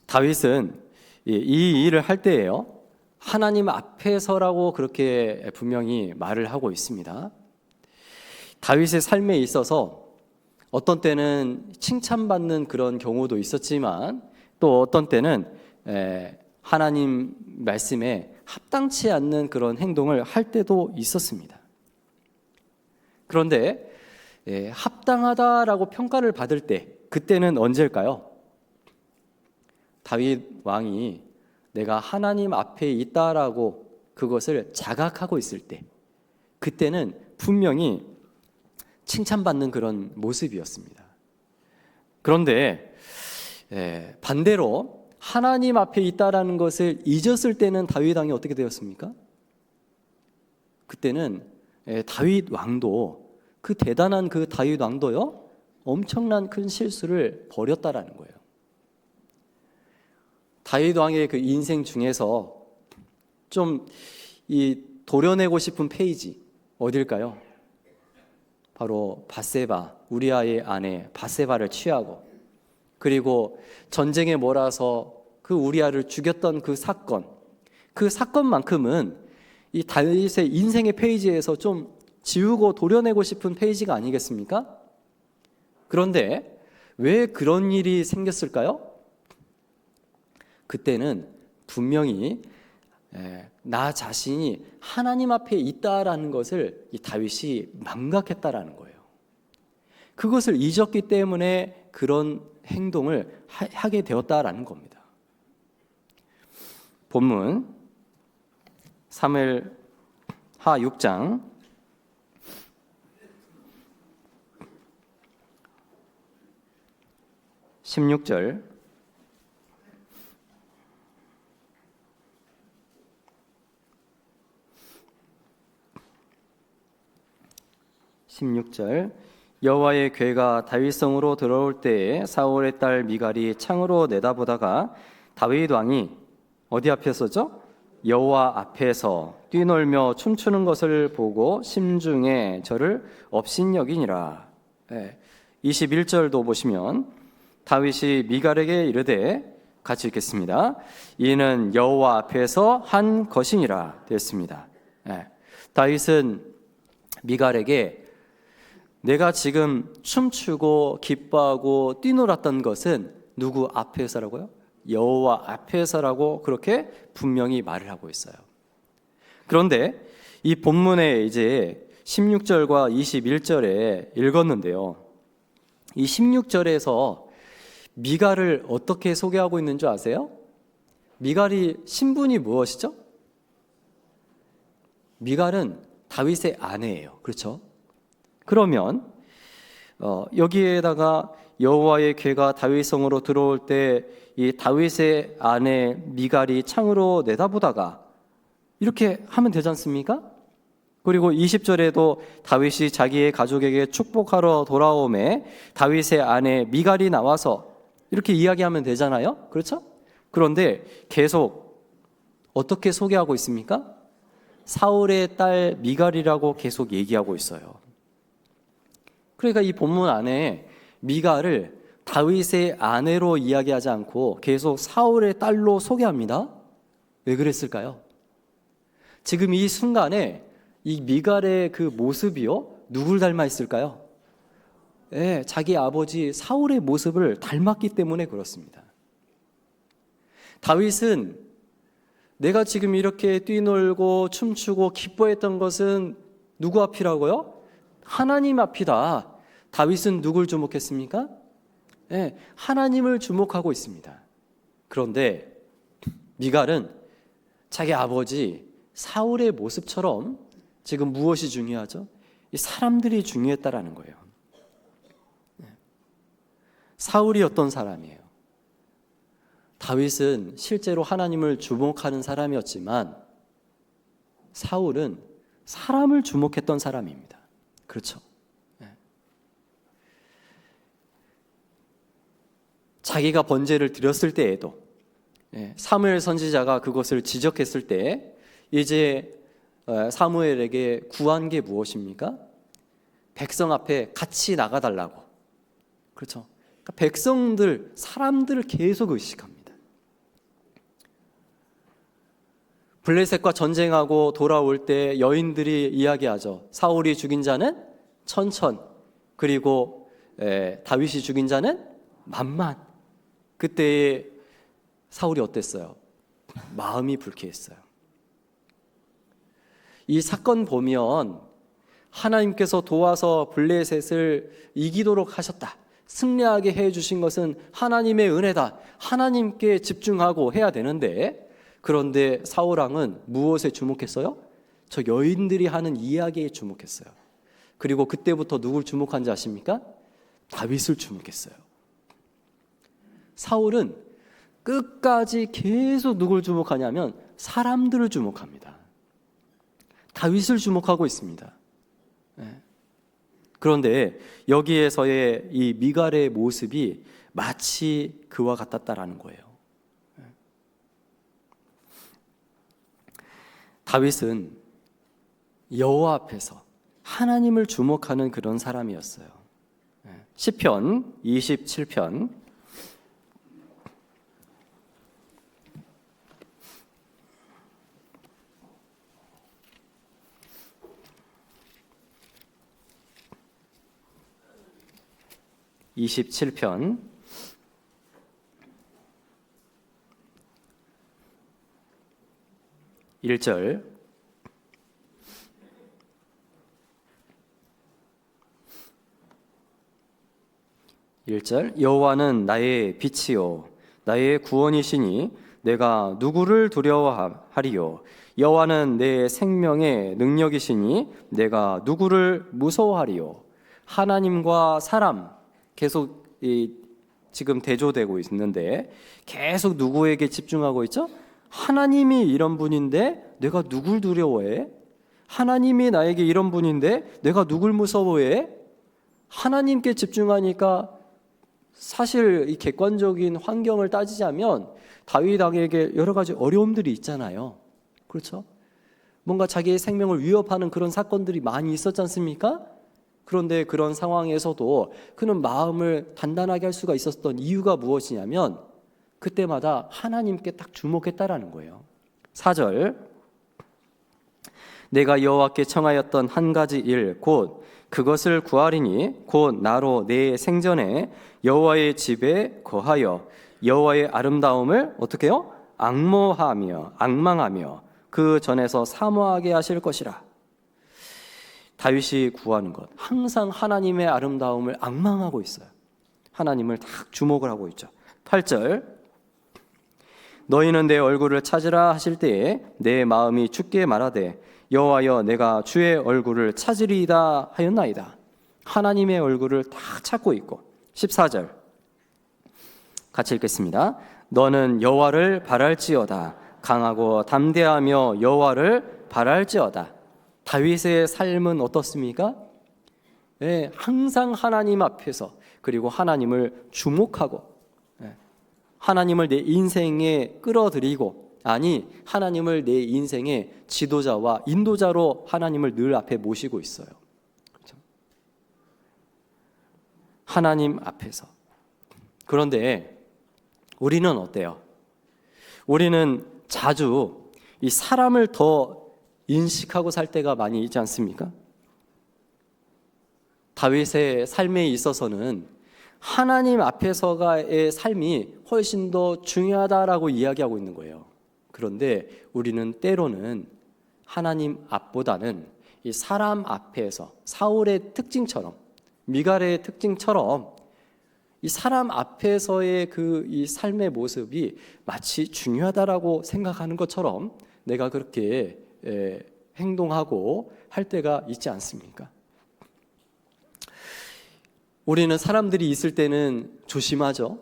다윗은 이 일을 할 때에요, 하나님 앞에서라고 그렇게 분명히 말을 하고 있습니다. 다윗의 삶에 있어서 어떤 때는 칭찬받는 그런 경우도 있었지만 또 어떤 때는 하나님 말씀에 합당치 않는 그런 행동을 할 때도 있었습니다. 그런데 합당하다라고 평가를 받을 때, 그때는 언제일까요? 다윗 왕이 내가 하나님 앞에 있다라고 그것을 자각하고 있을 때, 그때는 분명히 칭찬받는 그런 모습이었습니다. 그런데 반대로 하나님 앞에 있다라는 것을 잊었을 때는 다윗 왕이 어떻게 되었습니까? 그때는 다윗 왕도, 그 대단한 그 다윗 왕도요, 엄청난 큰 실수를 벌였다라는 거예요. 다윗 왕의 그 인생 중에서 좀 이 도려내고 싶은 페이지 어딜까요? 바로 바세바, 우리아의 아내 바세바를 취하고, 그리고 전쟁에 몰아서 그 우리아를 죽였던 그 사건만큼은 이 다윗의 인생의 페이지에서 좀 지우고 도려내고 싶은 페이지가 아니겠습니까? 그런데 왜 그런 일이 생겼을까요? 그때는 분명히 나 자신이 하나님 앞에 있다라는 것을 이 다윗이 망각했다라는 거예요. 그것을 잊었기 때문에 그런 행동을 하게 되었다라는 겁니다. 본문 사무엘하 6장 16절 16절 여호와의 궤가 다윗성으로 들어올 때에 사울의 딸 미갈이 창으로 내다보다가 다윗 왕이 어디 앞에서죠? 여호와 앞에서 뛰놀며 춤추는 것을 보고 심중에 저를 업신여기니라. 21절도 보시면 다윗이 미갈에게 이르되, 같이 읽겠습니다. 이는 여호와 앞에서 한 것이니라 됐습니다. 다윗은 미갈에게 내가 지금 춤추고 기뻐하고 뛰놀았던 것은 누구 앞에서라고요? 여호와 앞에서라고 그렇게 분명히 말을 하고 있어요. 그런데 이 본문에 이제 16절과 21절에 읽었는데요. 이 16절에서 미갈을 어떻게 소개하고 있는 줄 아세요? 미갈이 신분이 무엇이죠? 미갈은 다윗의 아내예요. 그렇죠? 그러면 여기에다가 여호와의 궤가 다윗성으로 들어올 때 이 다윗의 아내 미갈이 창으로 내다보다가 이렇게 하면 되지 않습니까? 그리고 20절에도 다윗이 자기의 가족에게 축복하러 돌아오매 다윗의 아내 미갈이 나와서 이렇게 이야기하면 되잖아요. 그렇죠? 그런데 계속 어떻게 소개하고 있습니까? 사울의 딸 미갈이라고 계속 얘기하고 있어요. 그러니까 이 본문 안에 미갈을 다윗의 아내로 이야기하지 않고 계속 사울의 딸로 소개합니다. 왜 그랬을까요? 지금 이 순간에 이 미갈의 그 모습이요, 누굴 닮아 있을까요? 자기 아버지 사울의 모습을 닮았기 때문에 그렇습니다. 다윗은 내가 지금 이렇게 뛰놀고 춤추고 기뻐했던 것은 누구 앞이라고요? 하나님 앞이다. 다윗은 누굴 주목했습니까? 하나님을 주목하고 있습니다. 그런데 미갈은 자기 아버지 사울의 모습처럼 지금 무엇이 중요하죠? 이 사람들이 중요했다라는 거예요. 사울이 어떤 사람이에요? 다윗은 실제로 하나님을 주목하는 사람이었지만 사울은 사람을 주목했던 사람입니다. 그렇죠? 자기가 번제를 드렸을 때에도 사무엘 선지자가 그것을 지적했을 때 이제 사무엘에게 구한 게 무엇입니까? 백성 앞에 같이 나가달라고. 그렇죠? 그러니까 백성들, 사람들을 계속 의식합니다. 블레셋과 전쟁하고 돌아올 때 여인들이 이야기하죠. 사울이 죽인 자는 천천, 그리고 다윗이 죽인 자는 만만. 그때 사울이 어땠어요? 마음이 불쾌했어요. 이 사건 보면 하나님께서 도와서 블레셋을 이기도록 하셨다. 승리하게 해주신 것은 하나님의 은혜다. 하나님께 집중하고 해야 되는데, 그런데 사울왕은 무엇에 주목했어요? 저 여인들이 하는 이야기에 주목했어요. 그리고 그때부터 누굴 주목한지 아십니까? 다윗을 주목했어요. 사울은 끝까지 계속 누굴 주목하냐면 사람들을 주목합니다. 다윗을 주목하고 있습니다. 그런데 여기에서의 이 미갈의 모습이 마치 그와 같았다라는 거예요. 다윗은 여호와 앞에서 하나님을 주목하는 그런 사람이었어요. 시편 27편 27편 1절 여호와는 나의 빛이요 나의 구원이시니 내가 누구를 두려워하리요 여호와는 내 생명의 능력이시니 내가 누구를 무서워하리요. 하나님과 사람 계속 지금 대조되고 있는데 계속 누구에게 집중하고 있죠? 하나님이 이런 분인데 내가 누굴 두려워해? 하나님이 나에게 이런 분인데 내가 누굴 무서워해? 하나님께 집중하니까 사실 이 객관적인 환경을 따지자면 다윗에게 여러 가지 어려움들이 있잖아요. 그렇죠? 뭔가 자기의 생명을 위협하는 그런 사건들이 많이 있었지 않습니까? 그런데 그런 상황에서도 그는 마음을 단단하게 할 수가 있었던 이유가 무엇이냐면 그때마다 하나님께 딱 주목했다라는 거예요. 4절 내가 여호와께 청하였던 한 가지 일 곧 그것을 구하리니 곧 나로 내 생전에 여호와의 집에 거하여 여호와의 아름다움을 어떻게 해요? 앙망하며 그 전에서 사모하게 하실 것이라. 다윗이 구하는 것 항상 하나님의 아름다움을 앙망하고 있어요. 하나님을 딱 주목을 하고 있죠. 8절 너희는 내 얼굴을 찾으라 하실 때에 내 마음이 주께 말하되 여호와여 내가 주의 얼굴을 찾으리이다 하였나이다. 하나님의 얼굴을 딱 찾고 있고 14절 같이 읽겠습니다. 너는 여호와를 바랄지어다 강하고 담대하며 여호와를 바랄지어다. 다윗의 삶은 어떻습니까? 네, 항상 하나님 앞에서 그리고 하나님을 주목하고 하나님을 내 인생에 끌어들이고 하나님을 내 인생의 지도자와 인도자로 하나님을 늘 앞에 모시고 있어요. 그렇죠? 하나님 앞에서. 그런데 우리는 어때요? 우리는 자주 이 사람을 더 인식하고 살 때가 많이 있지 않습니까? 다윗의 삶에 있어서는 하나님 앞에서의 삶이 훨씬 더 중요하다라고 이야기하고 있는 거예요. 그런데 우리는 때로는 하나님 앞보다는 이 사람 앞에서 사울의 특징처럼 미갈의 특징처럼 이 사람 앞에서의 이 삶의 모습이 마치 중요하다라고 생각하는 것처럼 내가 그렇게 행동하고 할 때가 있지 않습니까? 우리는 사람들이 있을 때는 조심하죠.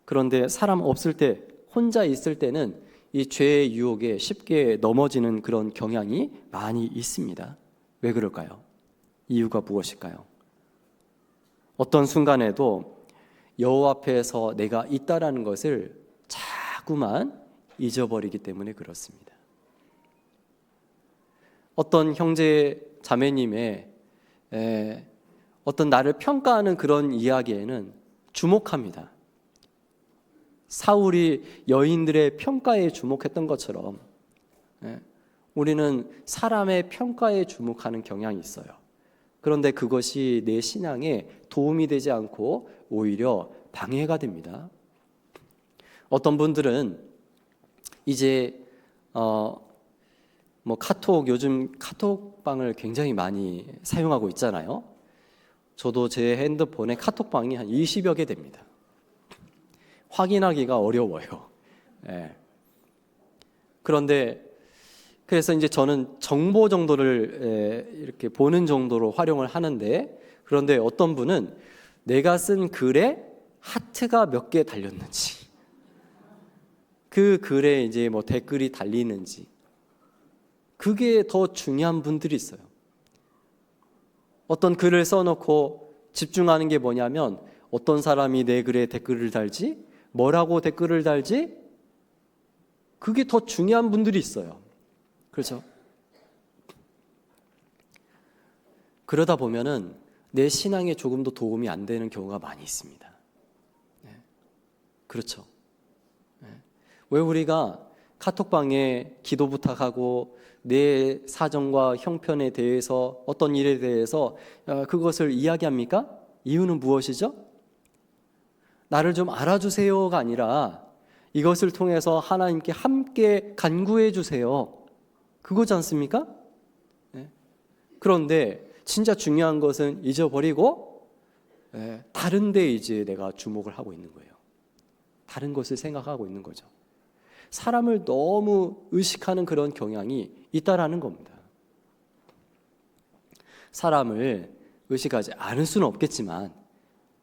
그런데 사람 없을 때, 혼자 있을 때는 이 죄의 유혹에 쉽게 넘어지는 그런 경향이 많이 있습니다. 왜 그럴까요? 이유가 무엇일까요? 어떤 순간에도 여호와 앞에서 내가 있다라는 것을 자꾸만 잊어버리기 때문에 그렇습니다. 어떤 형제 자매님의 어떤 나를 평가하는 그런 이야기에는 주목합니다. 사울이 여인들의 평가에 주목했던 것처럼 우리는 사람의 평가에 주목하는 경향이 있어요. 그런데 그것이 내 신앙에 도움이 되지 않고 오히려 방해가 됩니다. 어떤 분들은 이제 요즘 카톡방을 굉장히 많이 사용하고 있잖아요. 저도 제 핸드폰에 카톡방이 한 20여 개 됩니다. 확인하기가 어려워요. 그런데 그래서 이제 저는 정보 정도를 이렇게 보는 정도로 활용을 하는데, 그런데 어떤 분은 내가 쓴 글에 하트가 몇 개 달렸는지, 그 글에 이제 뭐 댓글이 달리는지, 그게 더 중요한 분들이 있어요. 어떤 글을 써놓고 집중하는 게 뭐냐면, 어떤 사람이 내 글에 댓글을 달지, 뭐라고 댓글을 달지, 그게 더 중요한 분들이 있어요. 그렇죠? 그러다 보면은 내 신앙에 조금도 도움이 안 되는 경우가 많이 있습니다. 네. 그렇죠. 네. 왜 우리가 카톡방에 기도 부탁하고 내 사정과 형편에 대해서, 어떤 일에 대해서 그것을 이야기합니까? 이유는 무엇이죠? 나를 좀 알아주세요가 아니라 이것을 통해서 하나님께 함께 간구해 주세요. 그거지 않습니까? 네. 그런데 진짜 중요한 것은 잊어버리고 다른 데 이제 내가 주목을 하고 있는 거예요. 다른 것을 생각하고 있는 거죠. 사람을 너무 의식하는 그런 경향이 있다라는 겁니다. 사람을 의식하지 않을 수는 없겠지만,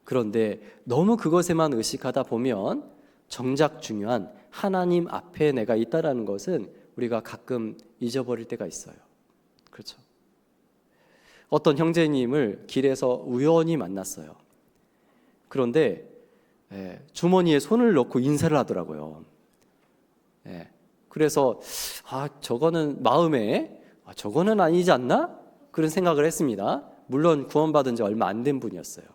그런데 너무 그것에만 의식하다 보면 정작 중요한 하나님 앞에 내가 있다라는 것은 우리가 가끔 잊어버릴 때가 있어요. 그렇죠? 어떤 형제님을 길에서 우연히 만났어요. 그런데 주머니에 손을 넣고 인사를 하더라고요. 그래서 저거는 마음에 저거는 아니지 않나? 그런 생각을 했습니다. 물론 구원받은 지 얼마 안 된 분이었어요.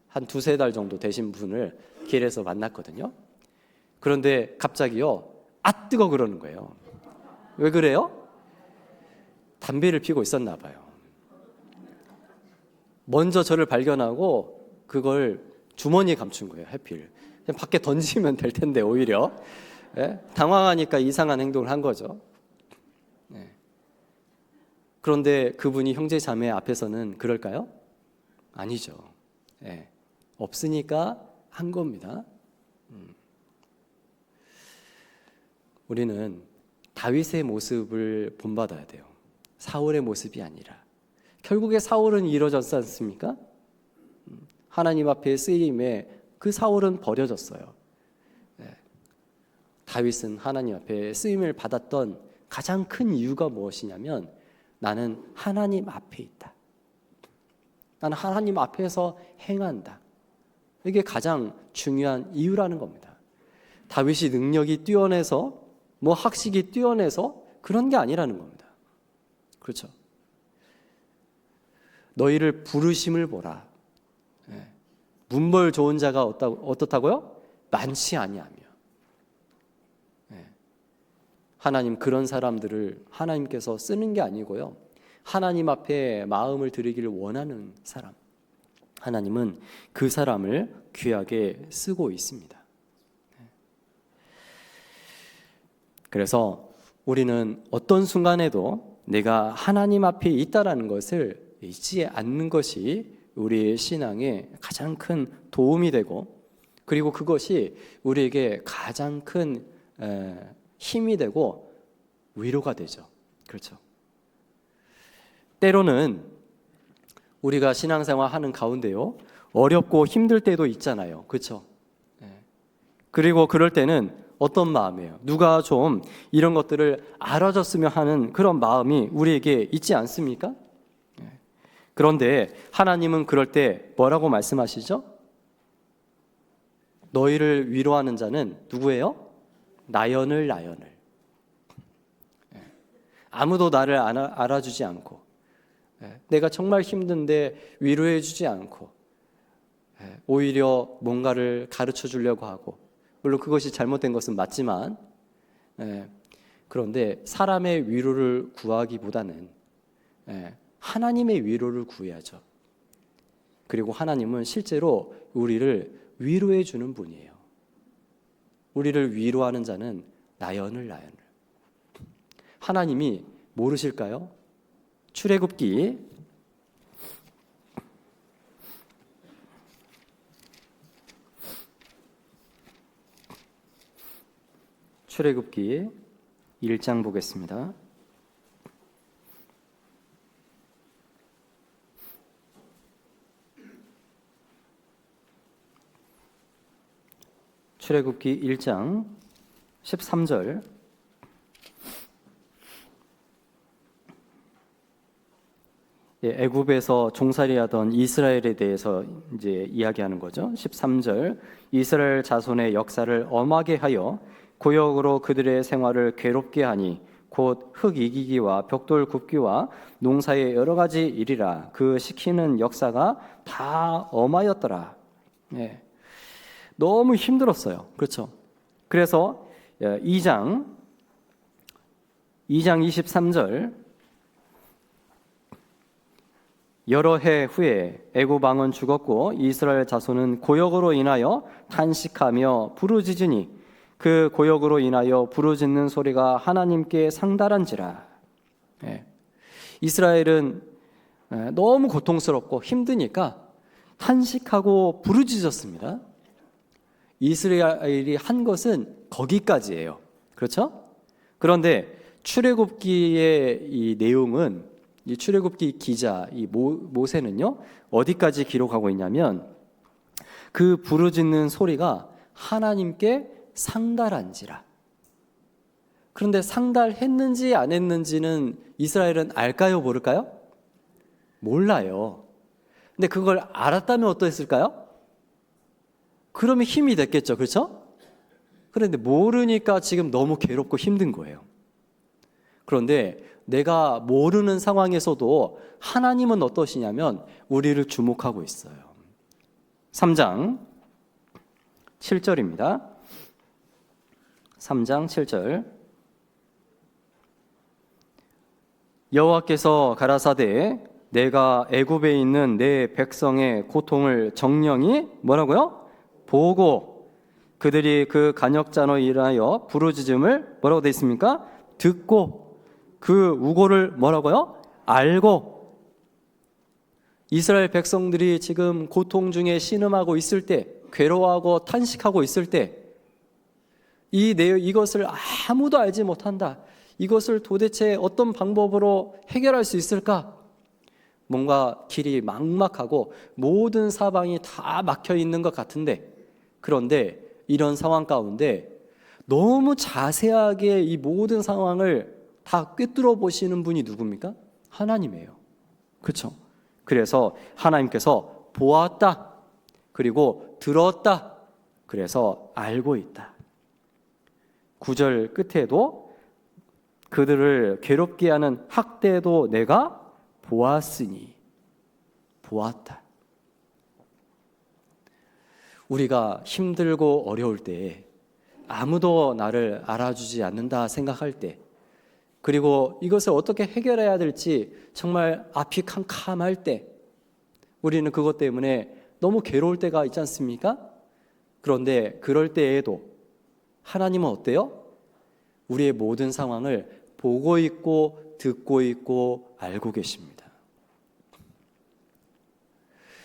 한 두세 달 정도 되신 분을 길에서 만났거든요. 그런데 갑자기요, 뜨거 그러는 거예요. 왜 그래요? 담배를 피고 있었나 봐요. 먼저 저를 발견하고 그걸 주머니에 감춘 거예요. 해필 그냥 밖에 던지면 될 텐데 오히려 당황하니까 이상한 행동을 한 거죠. 그런데 그분이 형제 자매 앞에서는 그럴까요? 아니죠. 없으니까 한 겁니다. 우리는 다윗의 모습을 본받아야 돼요. 사울의 모습이 아니라. 결국에 사울은 이루어졌지 않습니까? 하나님 앞에 쓰임에 그 사울은 버려졌어요. 다윗은 하나님 앞에 쓰임을 받았던 가장 큰 이유가 무엇이냐면, 나는 하나님 앞에 있다. 나는 하나님 앞에서 행한다. 이게 가장 중요한 이유라는 겁니다. 다윗이 능력이 뛰어내서, 학식이 뛰어내서 그런 게 아니라는 겁니다. 그렇죠? 너희를 부르심을 보라. 문벌 좋은 자가 어떻다고요? 많지 아니하며. 하나님 그런 사람들을 하나님께서 쓰는 게 아니고요, 하나님 앞에 마음을 드리기를 원하는 사람, 하나님은 그 사람을 귀하게 쓰고 있습니다. 그래서 우리는 어떤 순간에도 내가 하나님 앞에 있다라는 것을 잊지 않는 것이 우리의 신앙에 가장 큰 도움이 되고, 그리고 그것이 우리에게 가장 큰 힘이 되고 위로가 되죠. 그렇죠? 때로는 우리가 신앙생활 하는 가운데요, 어렵고 힘들 때도 있잖아요. 그렇죠? 그리고 그럴 때는 어떤 마음이에요? 누가 좀 이런 것들을 알아줬으면 하는 그런 마음이 우리에게 있지 않습니까? 그런데 하나님은 그럴 때 뭐라고 말씀하시죠? 너희를 위로하는 자는 누구예요? 나연을. 아무도 나를 알아주지 않고, 내가 정말 힘든데 위로해 주지 않고, 오히려 뭔가를 가르쳐 주려고 하고, 물론 그것이 잘못된 것은 맞지만, 그런데 사람의 위로를 구하기보다는 하나님의 위로를 구해야죠. 그리고 하나님은 실제로 우리를 위로해 주는 분이에요. 우리를 위로하는 자는 나연을. 하나님이 모르실까요? 출애굽기 1장 보겠습니다. 출애굽기 1장 13절. 애굽에서 종살이하던 이스라엘에 대해서 이제 이야기하는 거죠. 13절. 이스라엘 자손의 역사를 엄하게 하여 고역으로 그들의 생활을 괴롭게 하니 곧 흙 이기기와 벽돌 굽기와 농사의 여러 가지 일이라. 그 시키는 역사가 다 엄하였더라. 예. 너무 힘들었어요. 그렇죠? 그래서 2장 23절. 여러 해 후에 애굽 왕은 죽었고 이스라엘 자손은 고역으로 인하여 탄식하며 부르짖으니 그 고역으로 인하여 부르짖는 소리가 하나님께 상달한지라. 예. 이스라엘은 너무 고통스럽고 힘드니까 탄식하고 부르짖었습니다. 이스라엘이 한 것은 거기까지예요. 그렇죠? 그런데 출애굽기의 이 내용은, 이 출애굽기 기자 이 모세는요, 어디까지 기록하고 있냐면 그 부르짖는 소리가 하나님께 상달한지라. 그런데 상달했는지 안 했는지는 이스라엘은 알까요, 모를까요? 몰라요. 근데 그걸 알았다면 어떠했을까요? 그러면 힘이 됐겠죠. 그렇죠? 그런데 모르니까 지금 너무 괴롭고 힘든 거예요. 그런데 내가 모르는 상황에서도 하나님은 어떠시냐면 우리를 주목하고 있어요. 3장 7절입니다. 3장 7절. 여호와께서 가라사대 내가 애굽에 있는 내 백성의 고통을 정령이 뭐라고요? 보고 그들이 그 간역잔으로 인하여 부르짖음을 뭐라고 되어 있습니까? 듣고 그 우고를 뭐라고요? 알고. 이스라엘 백성들이 지금 고통 중에 신음하고 있을 때, 괴로워하고 탄식하고 있을 때, 이것을 아무도 알지 못한다. 이것을 도대체 어떤 방법으로 해결할 수 있을까? 뭔가 길이 막막하고 모든 사방이 다 막혀 있는 것 같은데, 그런데 이런 상황 가운데 너무 자세하게 이 모든 상황을 다 꿰뚫어 보시는 분이 누굽니까? 하나님이에요. 그렇죠? 그래서 하나님께서 보았다. 그리고 들었다. 그래서 알고 있다. 9절 끝에도 그들을 괴롭게 하는 학대도 내가 보았으니. 보았다. 우리가 힘들고 어려울 때, 아무도 나를 알아주지 않는다 생각할 때, 그리고 이것을 어떻게 해결해야 될지 정말 앞이 캄캄할 때, 우리는 그것 때문에 너무 괴로울 때가 있지 않습니까? 그런데 그럴 때에도 하나님은 어때요? 우리의 모든 상황을 보고 있고 듣고 있고 알고 계십니다.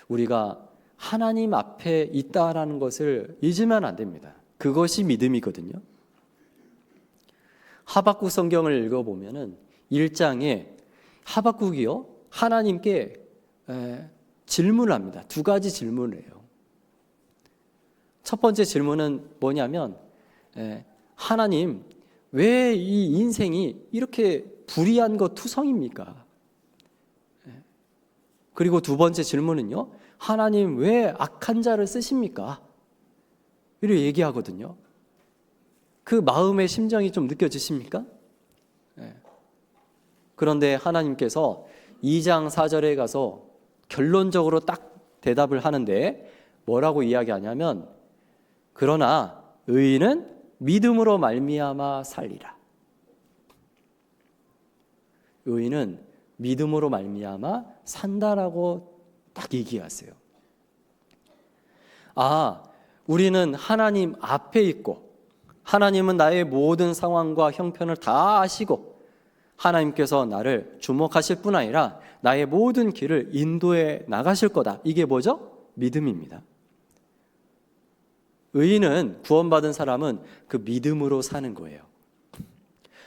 우리가 하나님 앞에 있다라는 것을 잊으면 안 됩니다. 그것이 믿음이거든요. 하박국 성경을 읽어보면은 1장에 하박국이요, 하나님께 질문을 합니다. 2가지 질문을 해요. 첫 번째 질문은 뭐냐면, 하나님, 왜 이 인생이 이렇게 불의한 것 투성입니까? 그리고 2번째 질문은요, 하나님 왜 악한 자를 쓰십니까? 이렇게 얘기하거든요. 그 마음의 심정이 좀 느껴지십니까? 그런데 하나님께서 2장 4절에 가서 결론적으로 딱 대답을 하는데 뭐라고 이야기하냐면, 그러나 의인은 믿음으로 말미암아 살리라. 의인은 믿음으로 말미암아 산다라고 딱 얘기하세요. 우리는 하나님 앞에 있고 하나님은 나의 모든 상황과 형편을 다 아시고 하나님께서 나를 주목하실 뿐 아니라 나의 모든 길을 인도해 나가실 거다. 이게 뭐죠? 믿음입니다. 의인은, 구원받은 사람은 그 믿음으로 사는 거예요.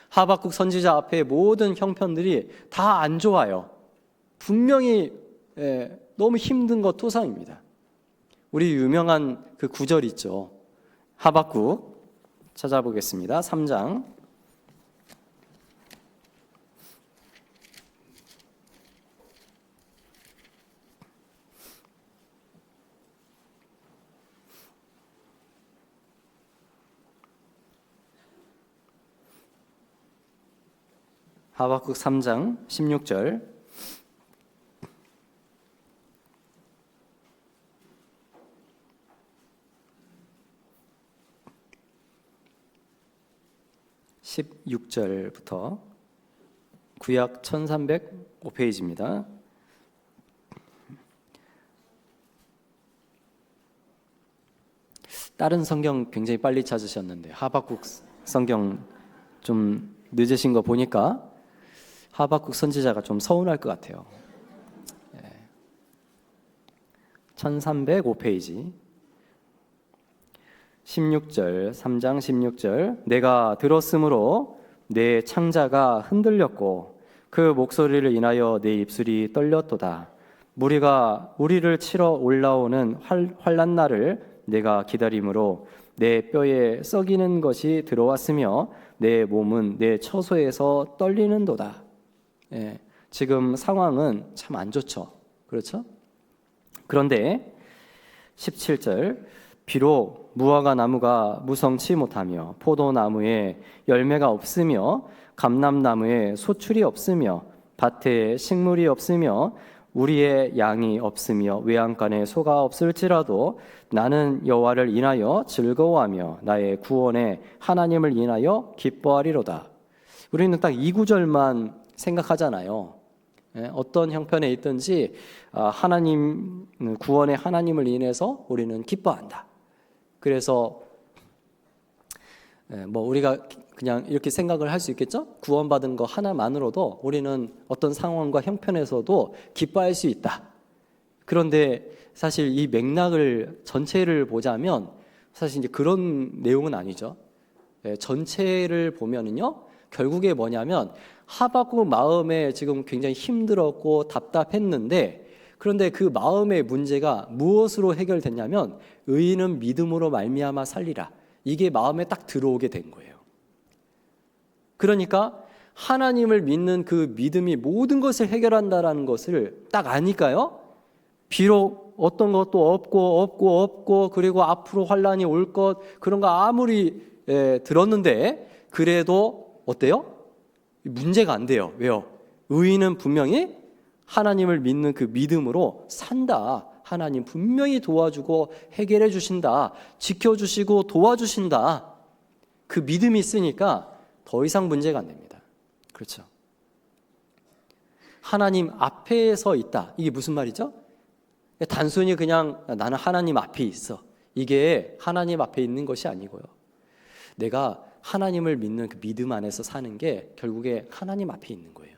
하박국 선지자 앞에 모든 형편들이 다 안 좋아요. 분명히 너무 힘든 것 투성입니다. 우리 유명한 그 구절 있죠. 하박국 찾아보겠습니다. 3장. 하박국 3장 16절. (16절부터) 구약 1305페이지입니다. 다른 성경 굉장히 빨리 찾으셨는데 하박국 성경 좀 늦으신 거 보니까 하박국 선지자가 좀 서운할 것 같아요. 1305페이지 16절, 3장 16절. 내가 들었으므로 내 창자가 흔들렸고 그 목소리를 인하여 내 입술이 떨렸도다. 무리가 우리를 치러 올라오는 환난 날을 내가 기다림으로 내 뼈에 썩이는 것이 들어왔으며 내 몸은 내 처소에서 떨리는도다. 지금 상황은 참 안 좋죠. 그렇죠? 그런데 17절. 비록 무화과 나무가 무성치 못하며 포도나무에 열매가 없으며 감람나무에 소출이 없으며 밭에 식물이 없으며 우리의 양이 없으며 외양간에 소가 없을지라도 나는 여호와를 인하여 즐거워하며 나의 구원의 하나님을 인하여 기뻐하리로다. 우리는 딱 이 구절만 생각하잖아요. 어떤 형편에 있든지 하나님, 구원의 하나님을 인해서 우리는 기뻐한다. 그래서 뭐 우리가 그냥 이렇게 생각을 할 수 있겠죠? 구원받은 거 하나만으로도 우리는 어떤 상황과 형편에서도 기뻐할 수 있다. 그런데 사실 이 맥락을 전체를 보자면 사실 이제 그런 내용은 아니죠. 전체를 보면은요, 결국에 뭐냐면 하박국 마음에 지금 굉장히 힘들었고 답답했는데, 그런데 그 마음의 문제가 무엇으로 해결됐냐면 의인은 믿음으로 말미암아 살리라. 이게 마음에 딱 들어오게 된 거예요. 그러니까 하나님을 믿는 그 믿음이 모든 것을 해결한다라는 것을 딱 아니까요. 비록 어떤 것도 없고 그리고 앞으로 환란이 올 것 그런 거 아무리 들었는데 그래도 어때요? 문제가 안 돼요. 왜요? 의인은 분명히 하나님을 믿는 그 믿음으로 산다. 하나님 분명히 도와주고 해결해 주신다. 지켜주시고 도와주신다. 그 믿음이 있으니까 더 이상 문제가 안 됩니다. 그렇죠? 하나님 앞에 서 있다. 이게 무슨 말이죠? 단순히 그냥 나는 하나님 앞에 있어. 이게 하나님 앞에 있는 것이 아니고요. 내가 하나님을 믿는 그 믿음 안에서 사는 게 결국에 하나님 앞에 있는 거예요.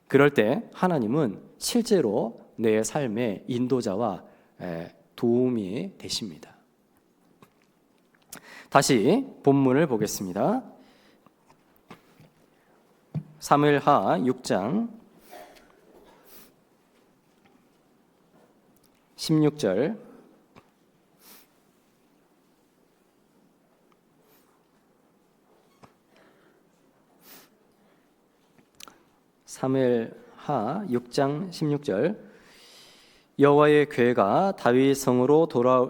그럴 때 하나님은 실제로 내 삶의 인도자와 도움이 되십니다. 다시 본문을 보겠습니다. 사무엘하 6장 16절. 사무엘하 6장 16절. 여호와의 궤가 다윗 성으로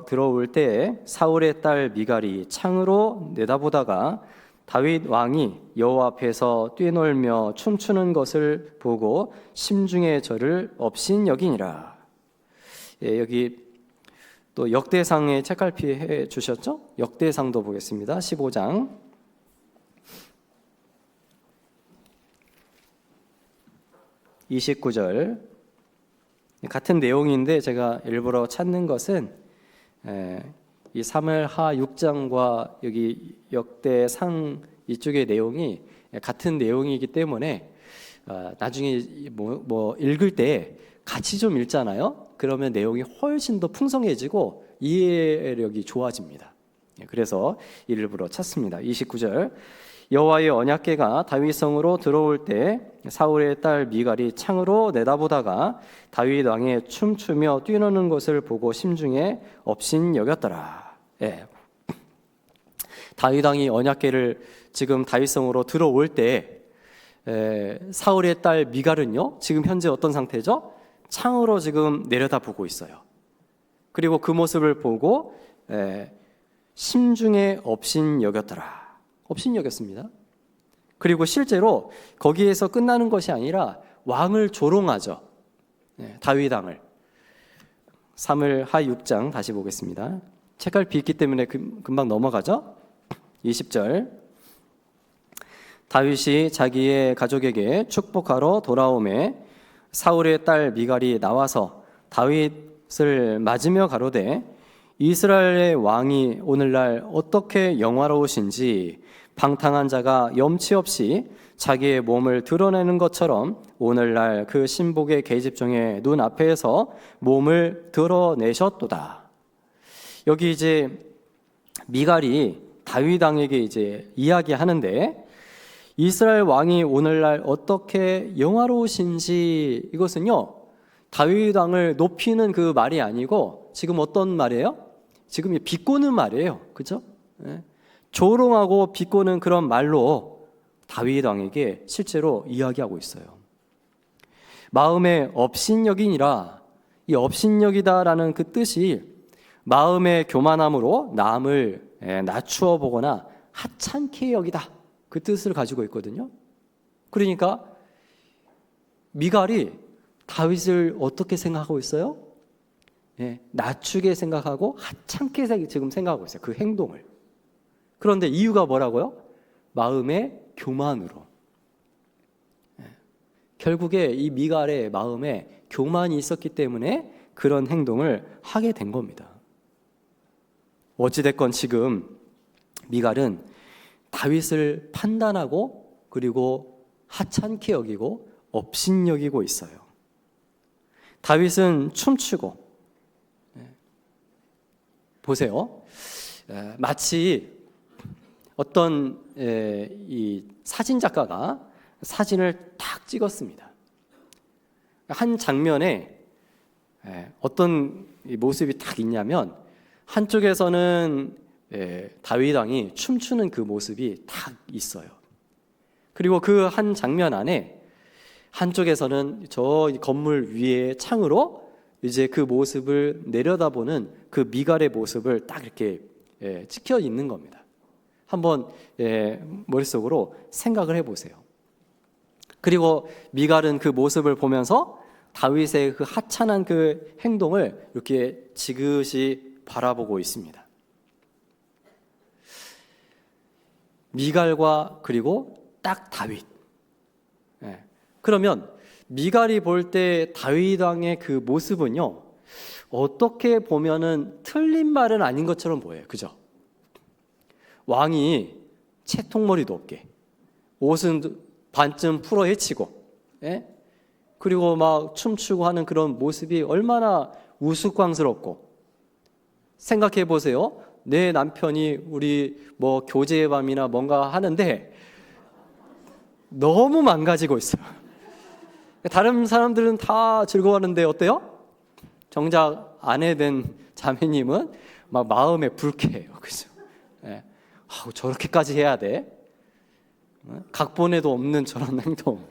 들어올 때에 사울의 딸 미갈이 창으로 내다보다가 다윗 왕이 여호와 앞에서 뛰놀며 춤추는 것을 보고 심중에 저를 업신여기니라. 여기 또 역대상의 책갈피 해 주셨죠? 역대상도 보겠습니다. 15장 29절. 같은 내용인데 제가 일부러 찾는 것은 이 사무엘하 6장과 여기 역대상 이쪽의 내용이 같은 내용이기 때문에 나중에 뭐 읽을 때 같이 좀 읽잖아요. 그러면 내용이 훨씬 더 풍성해지고 이해력이 좋아집니다. 그래서 일부러 찾습니다. 29절. 여호와의 언약궤가 다윗성으로 들어올 때 사울의 딸 미갈이 창으로 내다보다가 다윗 왕의 춤추며 뛰노는 것을 보고 심중에 업신여겼더라. 예. 다윗 왕이 언약궤를 지금 다윗성으로 들어올 때 사울의 딸 미갈은요, 지금 현재 어떤 상태죠? 창으로 지금 내려다보고 있어요. 그리고 그 모습을 보고 심중에 업신여겼더라. 업신여겼습니다. 그리고 실제로 거기에서 끝나는 것이 아니라 왕을 조롱하죠. 다윗 왕을. 사무엘하 6장 다시 보겠습니다. 책갈피 있기 때문에 금방 넘어가죠. 20절. 다윗이 자기의 가족에게 축복하러 돌아오매 사울의 딸 미갈이 나와서 다윗을 맞으며 가로되 이스라엘의 왕이 오늘날 어떻게 영화로우신지 방탕한 자가 염치 없이 자기의 몸을 드러내는 것처럼 오늘날 그 신복의 계집종의 눈 앞에서 몸을 드러내셨도다. 여기 이제 미갈이 다윗 왕에게 이제 이야기하는데 이스라엘 왕이 오늘날 어떻게 영화로우신지 이것은요 다윗 왕을 높이는 그 말이 아니고 지금 어떤 말이에요? 지금 비꼬는 말이에요. 그죠? 조롱하고 비꼬는 그런 말로 다윗 왕에게 실제로 이야기하고 있어요. 마음에 업신여기니라. 이 업신여기다라는 그 뜻이 마음의 교만함으로 남을 낮추어 보거나 하찮게 여기다. 그 뜻을 가지고 있거든요. 그러니까 미갈이 다윗을 어떻게 생각하고 있어요? 낮추게 생각하고 하찮게 지금 생각하고 있어요. 그 행동을. 그런데 이유가 뭐라고요? 마음의 교만으로. 결국에 이 미갈의 마음에 교만이 있었기 때문에 그런 행동을 하게 된 겁니다. 어찌됐건 지금 미갈은 다윗을 판단하고 그리고 하찮게 여기고 업신여기고 있어요. 다윗은 춤추고 보세요. 마치 어떤 이 사진 작가가 사진을 딱 찍었습니다. 한 장면에 어떤 모습이 딱 있냐면 한쪽에서는 다윗 왕이 춤추는 그 모습이 딱 있어요. 그리고 그 한 장면 안에 한쪽에서는 저 건물 위에 창으로 이제 그 모습을 내려다보는 그 미갈의 모습을 딱 이렇게 찍혀 있는 겁니다. 한번 머릿속으로 생각을 해보세요. 그리고 미갈은 그 모습을 보면서 다윗의 그 하찮은 그 행동을 이렇게 지그시 바라보고 있습니다. 미갈과 그리고 딱 다윗. 그러면 미갈이 볼 때 다윗 왕의 그 모습은요, 어떻게 보면은 틀린 말은 아닌 것처럼 보여요. 그죠? 왕이 채통머리도 없게, 옷은 반쯤 풀어 헤치고, 그리고 막 춤추고 하는 그런 모습이 얼마나 우스꽝스럽고, 생각해 보세요. 내 남편이 우리 뭐 교제의 밤이나 뭔가 하는데 너무 망가지고 있어요. 다른 사람들은 다 즐거워하는데 어때요? 정작 아내 된 자매님은 막 마음에 불쾌해요. 그죠? 저렇게까지 해야 돼? 각본에도 없는 저런 행동.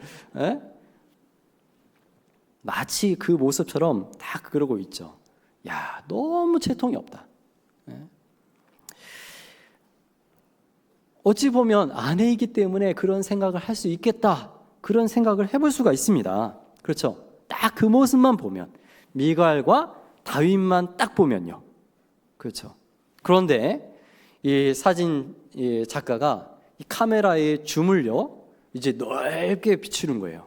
마치 그 모습처럼 딱 그러고 있죠. 야, 너무 채통이 없다. 어찌 보면 아내이기 때문에 그런 생각을 할 수 있겠다. 그런 생각을 해볼 수가 있습니다. 그렇죠? 딱 그 모습만 보면, 미갈과 다윗만 딱 보면요. 그렇죠? 그런데 이 사진 작가가 이 카메라에 줌을요, 이제 넓게 비추는 거예요.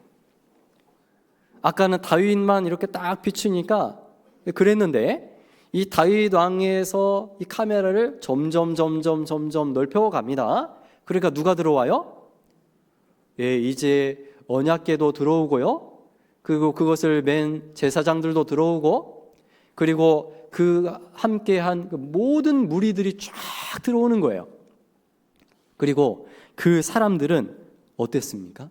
아까는 다윗만 이렇게 딱 비추니까 그랬는데 이 다윗 왕에서 이 카메라를 점점 넓혀갑니다. 그러니까 누가 들어와요? 이제 언약궤도 들어오고요. 그리고 그것을 맨 제사장들도 들어오고, 그리고 그 함께한 그 모든 무리들이 쫙 들어오는 거예요. 그리고 그 사람들은 어땠습니까?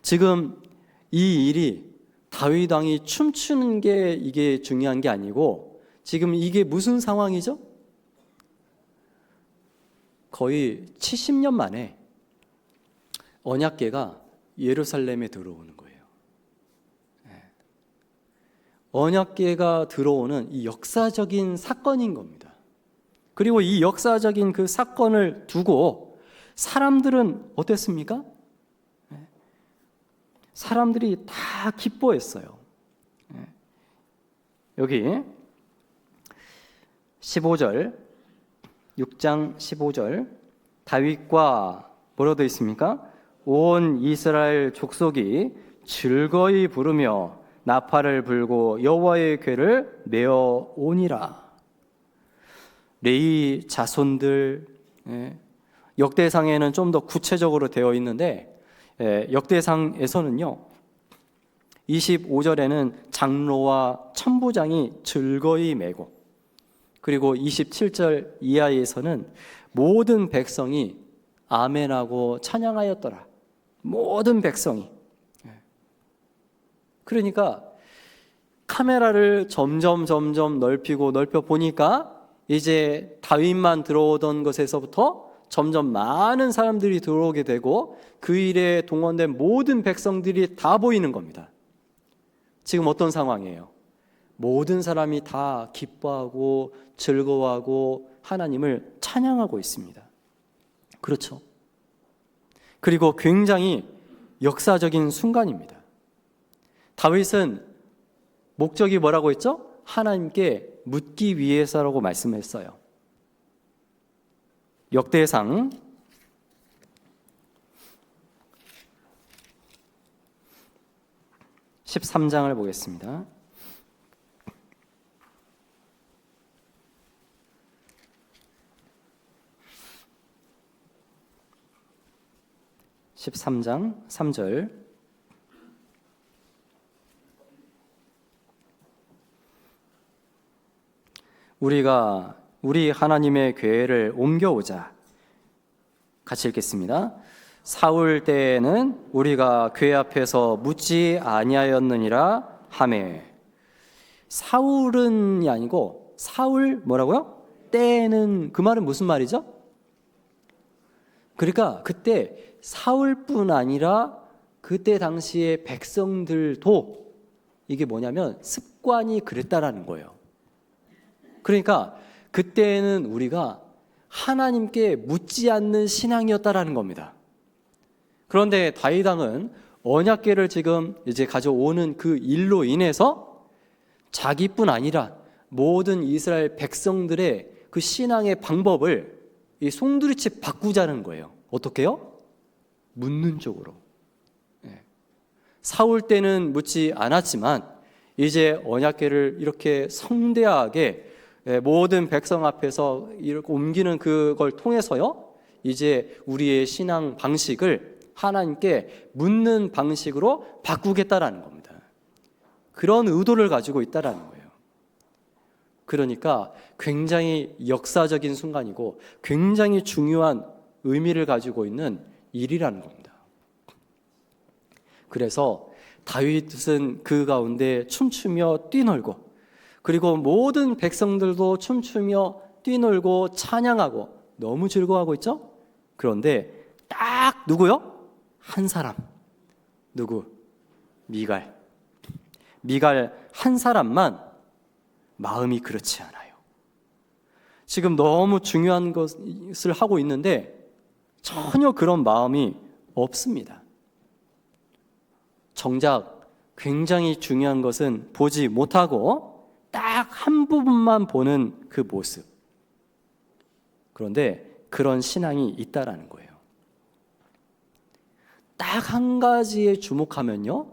지금 이 일이 다윗 왕이 춤추는 게 이게 중요한 게 아니고 지금 이게 무슨 상황이죠? 거의 70년 만에 언약궤가 예루살렘에 들어오는 거예요. 언약궤가 들어오는 이 역사적인 사건인 겁니다. 그리고 이 역사적인 그 사건을 두고 사람들은 어땠습니까? 사람들이 다 기뻐했어요. 여기 15절, 6장 15절, 다윗과 뭐라고 되어 있습니까? 온 이스라엘 족속이 즐거이 부르며 나팔을 불고 여호와의 궤를 메어 오니라. 레위 자손들, 역대상에는 좀 더 구체적으로 되어 있는데 역대상에서는요 25절에는 장로와 천부장이 즐거이 메고, 그리고 27절 이하에서는 모든 백성이 아멘하고 찬양하였더라. 모든 백성이. 그러니까 카메라를 점점 넓혀 보니까 이제 다윗만 들어오던 것에서부터 점점 많은 사람들이 들어오게 되고 그 일에 동원된 모든 백성들이 다 보이는 겁니다. 지금 어떤 상황이에요? 모든 사람이 다 기뻐하고 즐거워하고 하나님을 찬양하고 있습니다. 그렇죠? 그리고 굉장히 역사적인 순간입니다. 다윗은 목적이 뭐라고 했죠? 하나님께 묻기 위해서라고 말씀했어요. 역대상 13장을 보겠습니다. (13장) 3절 우리 하나님의 궤를 옮겨오자. 같이 읽겠습니다. 사울 때에는 우리가 궤 앞에서 묻지 아니하였느니라 하매. 사울은이 아니고 사울 뭐라고요? 때는, 그 말은 무슨 말이죠? 그러니까 그때 사울뿐 아니라 그때 당시의 백성들도 이게 뭐냐면 습관이 그랬다라는 거예요. 그러니까 그때는 우리가 하나님께 묻지 않는 신앙이었다라는 겁니다. 그런데 다윗 왕은 언약궤를 지금 이제 가져오는 그 일로 인해서 자기뿐 아니라 모든 이스라엘 백성들의 그 신앙의 방법을 이 송두리째 바꾸자는 거예요. 어떻게요? 묻는 쪽으로. 사울 때는 묻지 않았지만 이제 언약궤를 이렇게 성대하게 모든 백성 앞에서 이렇게 옮기는 그걸 통해서요, 이제 우리의 신앙 방식을 하나님께 묻는 방식으로 바꾸겠다라는 겁니다. 그런 의도를 가지고 있다라는 거예요. 그러니까 굉장히 역사적인 순간이고 굉장히 중요한 의미를 가지고 있는 일이라는 겁니다. 그래서 다윗은 그 가운데 춤추며 뛰놀고, 그리고 모든 백성들도 춤추며 뛰놀고 찬양하고 너무 즐거워하고 있죠? 그런데 딱 누구요? 한 사람. 누구? 미갈. 미갈 한 사람만 마음이 그렇지 않아요. 지금 너무 중요한 것을 하고 있는데 전혀 그런 마음이 없습니다. 정작 굉장히 중요한 것은 보지 못하고 딱 한 부분만 보는 그 모습. 그런데 그런 신앙이 있다라는 거예요. 딱 한 가지에 주목하면요,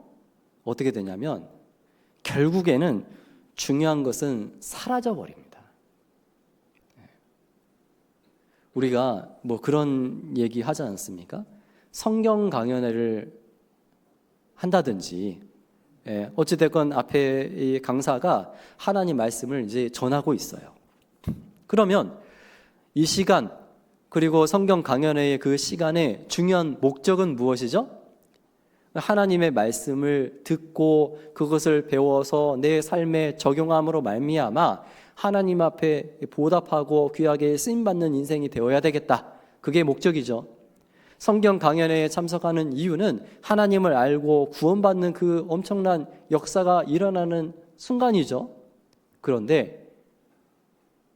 어떻게 되냐면 결국에는 중요한 것은 사라져 버립니다. 우리가 뭐 그런 얘기 하지 않습니까? 성경 강연회를 한다든지, 어찌됐건 앞에 이 강사가 하나님 말씀을 이제 전하고 있어요. 그러면 이 시간 그리고 성경 강연회의 그 시간의 중요한 목적은 무엇이죠? 하나님의 말씀을 듣고 그것을 배워서 내 삶에 적용함으로 말미암아 하나님 앞에 보답하고 귀하게 쓰임받는 인생이 되어야 되겠다. 그게 목적이죠. 성경 강연회에 참석하는 이유는 하나님을 알고 구원받는 그 엄청난 역사가 일어나는 순간이죠. 그런데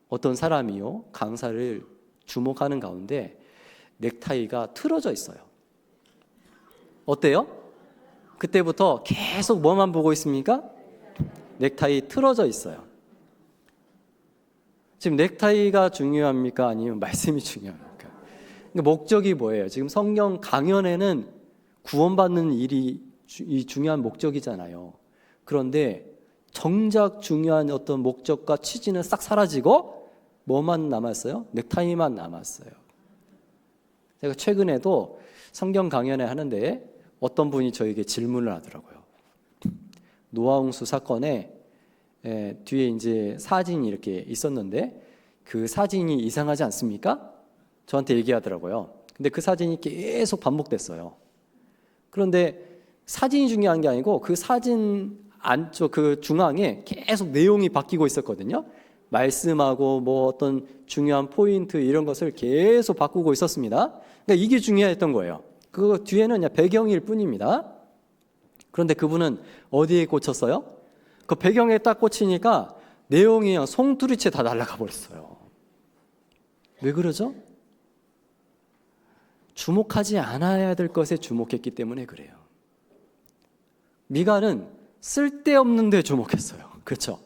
어떤 사람이요, 강사를 주목하는 가운데 넥타이가 틀어져 있어요. 어때요? 그때부터 계속 뭐만 보고 있습니까? 넥타이 틀어져 있어요. 지금 넥타이가 중요합니까? 아니면 말씀이 중요합니까? 목적이 뭐예요? 지금 성경 강연에는 구원받는 일이 이 중요한 목적이잖아요. 그런데 정작 중요한 어떤 목적과 취지는 싹 사라지고 뭐만 남았어요? 넥타이만 남았어요. 제가 최근에도 성경 강연회 하는데 어떤 분이 저에게 질문을 하더라고요. 노아홍수 사건에 뒤에 이제 사진이 이렇게 있었는데 그 사진이 이상하지 않습니까? 저한테 얘기하더라고요. 근데 그 사진이 계속 반복됐어요. 그런데 사진이 중요한 게 아니고 그 사진 안쪽 그 중앙에 계속 내용이 바뀌고 있었거든요. 말씀하고 뭐 어떤 중요한 포인트 이런 것을 계속 바꾸고 있었습니다. 그러니까 이게 중요했던 거예요. 그 뒤에는 그냥 배경일 뿐입니다. 그런데 그분은 어디에 꽂혔어요? 그 배경에 딱 꽂히니까 내용이 그냥 송두리째 다 날아가 버렸어요. 왜 그러죠? 주목하지 않아야 될 것에 주목했기 때문에 그래요. 미가는 쓸데없는 데 주목했어요. 그렇죠?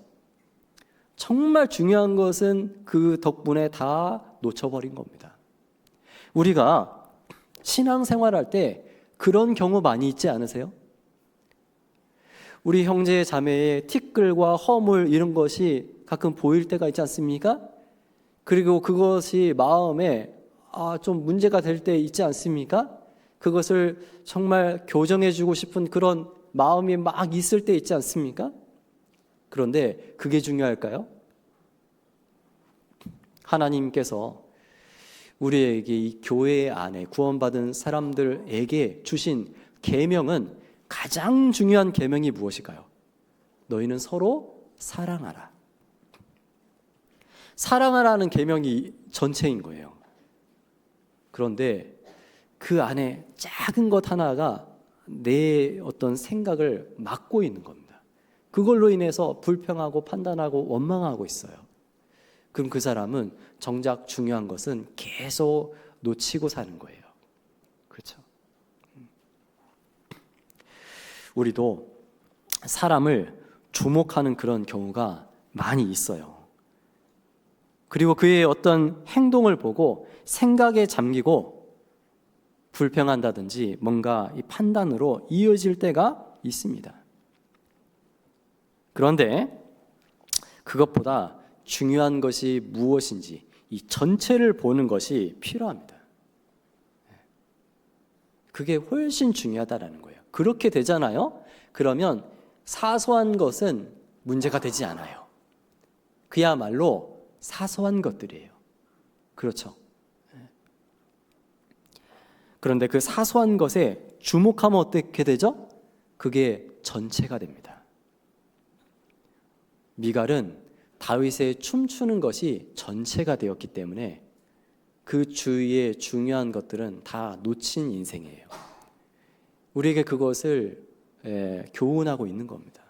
정말 중요한 것은 그 덕분에 다 놓쳐버린 겁니다. 우리가 신앙생활할 때 그런 경우 많이 있지 않으세요? 우리 형제 자매의 티끌과 허물 이런 것이 가끔 보일 때가 있지 않습니까? 그리고 그것이 마음에 좀 문제가 될 때 있지 않습니까? 그것을 정말 교정해주고 싶은 그런 마음이 막 있을 때 있지 않습니까? 그런데 그게 중요할까요? 하나님께서 우리에게 이 교회 안에 구원받은 사람들에게 주신 계명은 가장 중요한 계명이 무엇일까요? 너희는 서로 사랑하라. 사랑하라는 계명이 전체인 거예요. 그런데 그 안에 작은 것 하나가 내 어떤 생각을 막고 있는 겁니다. 그걸로 인해서 불평하고 판단하고 원망하고 있어요. 그럼 그 사람은 정작 중요한 것은 계속 놓치고 사는 거예요. 그렇죠? 우리도 사람을 주목하는 그런 경우가 많이 있어요. 그리고 그의 어떤 행동을 보고 생각에 잠기고 불평한다든지 뭔가 이 판단으로 이어질 때가 있습니다. 그런데 그것보다 중요한 것이 무엇인지 이 전체를 보는 것이 필요합니다. 그게 훨씬 중요하다라는 거예요. 그렇게 되잖아요. 그러면 사소한 것은 문제가 되지 않아요. 그야말로 사소한 것들이에요. 그렇죠. 그런데 그 사소한 것에 주목하면 어떻게 되죠? 그게 전체가 됩니다. 미갈은 다윗의 춤추는 것이 전체가 되었기 때문에 그 주위의 중요한 것들은 다 놓친 인생이에요. 우리에게 그것을 교훈하고 있는 겁니다.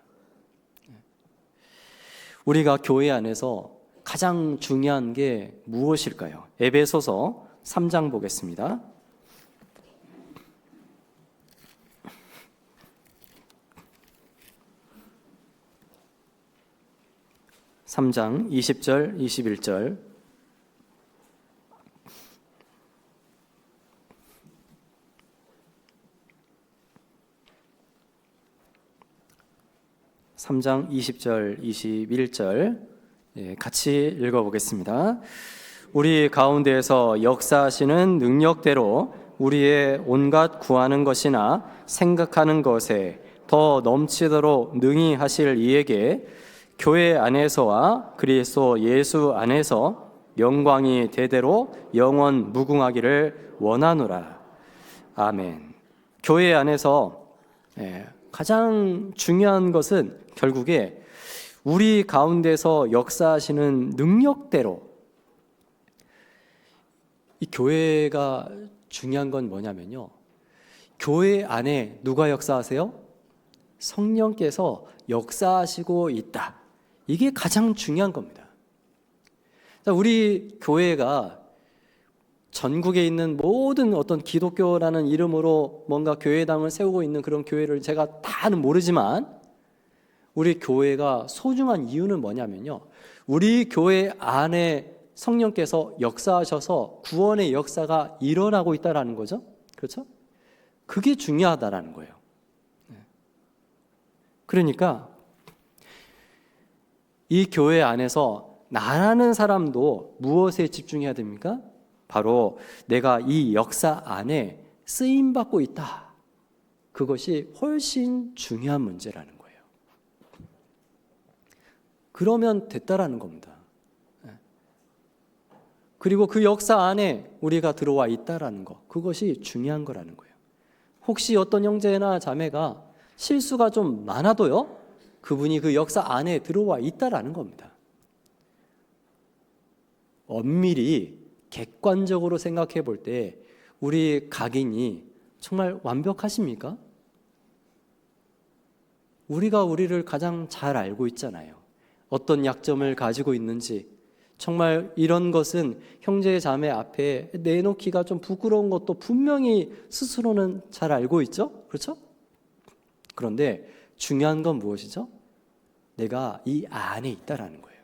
우리가 교회 안에서 가장 중요한 게 무엇일까요? 에베소서 3장 보겠습니다. 3장 20절, 21절. (3장 20절) 21절 같이 읽어보겠습니다. 우리 가운데에서 역사하시는 능력대로 우리의 온갖 구하는 것이나 생각하는 것에 더 넘치도록 능히 하실 이에게 교회 안에서와 그리스도 예수 안에서 영광이 대대로 영원 무궁하기를 원하노라. 아멘. 교회 안에서 가장 중요한 것은 결국에 우리 가운데서 역사하시는 능력대로, 이 교회가 중요한 건 뭐냐면요, 교회 안에 누가 역사하세요? 성령께서 역사하시고 있다. 이게 가장 중요한 겁니다. 우리 교회가 전국에 있는 모든 어떤 기독교라는 이름으로 뭔가 교회당을 세우고 있는 그런 교회를 제가 다는 모르지만, 우리 교회가 소중한 이유는 뭐냐면요, 우리 교회 안에 성령께서 역사하셔서 구원의 역사가 일어나고 있다라는 거죠. 그렇죠? 그게 중요하다라는 거예요. 그러니까 이 교회 안에서 나라는 사람도 무엇에 집중해야 됩니까? 바로 내가 이 역사 안에 쓰임받고 있다. 그것이 훨씬 중요한 문제라는 거예요. 그러면 됐다라는 겁니다. 그리고 그 역사 안에 우리가 들어와 있다라는 거, 그것이 중요한 거라는 거예요. 혹시 어떤 형제나 자매가 실수가 좀 많아도요, 그분이 그 역사 안에 들어와 있다라는 겁니다. 엄밀히 객관적으로 생각해 볼 때 우리 각인이 정말 완벽하십니까? 우리가 우리를 가장 잘 알고 있잖아요. 어떤 약점을 가지고 있는지. 정말 이런 것은 형제 자매 앞에 내놓기가 좀 부끄러운 것도 분명히 스스로는 잘 알고 있죠? 그렇죠? 그런데 중요한 건 무엇이죠? 내가 이 안에 있다라는 거예요.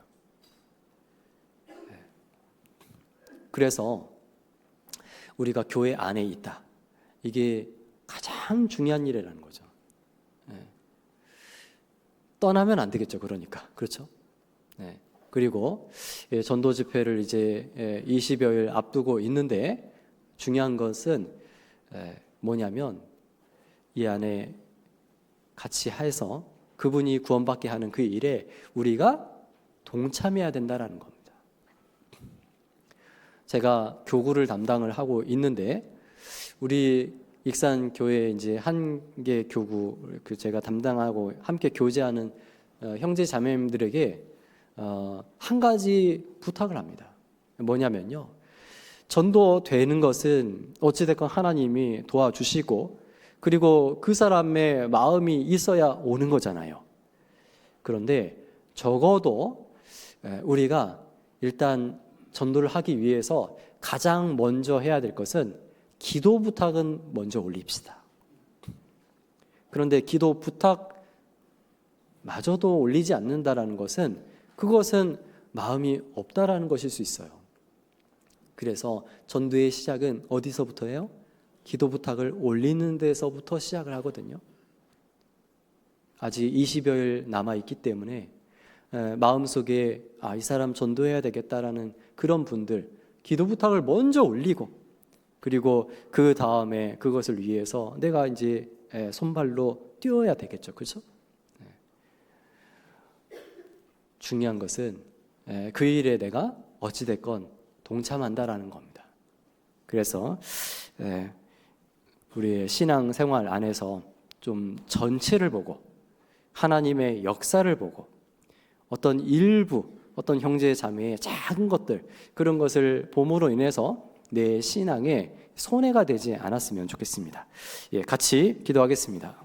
그래서 우리가 교회 안에 있다. 이게 가장 중요한 일이라는 거죠. 떠나면 안 되겠죠. 그러니까. 그렇죠? 그리고 전도 집회를 이제 20여일 앞두고 있는데, 중요한 것은 뭐냐면 이 안에 같이 해서 그분이 구원받게 하는 그 일에 우리가 동참해야 된다라는 겁니다. 제가 교구를 담당을 하고 있는데, 우리 익산 교회 이제 한계 교구 제가 담당하고 함께 교제하는 형제 자매님들에게 한 가지 부탁을 합니다. 뭐냐면요, 전도되는 것은 어찌됐건 하나님이 도와주시고, 그리고 그 사람의 마음이 있어야 오는 거잖아요. 그런데 적어도 우리가 일단 전도를 하기 위해서 가장 먼저 해야 될 것은 기도 부탁은 먼저 올립시다. 그런데 기도 부탁마저도 올리지 않는다라는 것은, 그것은 마음이 없다라는 것일 수 있어요. 그래서 전도의 시작은 어디서부터예요? 기도 부탁을 올리는 데서부터 시작을 하거든요. 아직 20여일 남아있기 때문에 마음속에 이 사람 전도해야 되겠다라는 그런 분들, 기도 부탁을 먼저 올리고, 그리고 그 다음에 그것을 위해서 내가 이제 손발로 뛰어야 되겠죠. 그렇죠? 중요한 것은 그 일에 내가 어찌됐건 동참한다라는 겁니다. 그래서 우리의 신앙 생활 안에서 좀 전체를 보고, 하나님의 역사를 보고, 어떤 일부, 어떤 형제 자매의 작은 것들, 그런 것을 봄으로 인해서 내 신앙에 손해가 되지 않았으면 좋겠습니다. 같이 기도하겠습니다.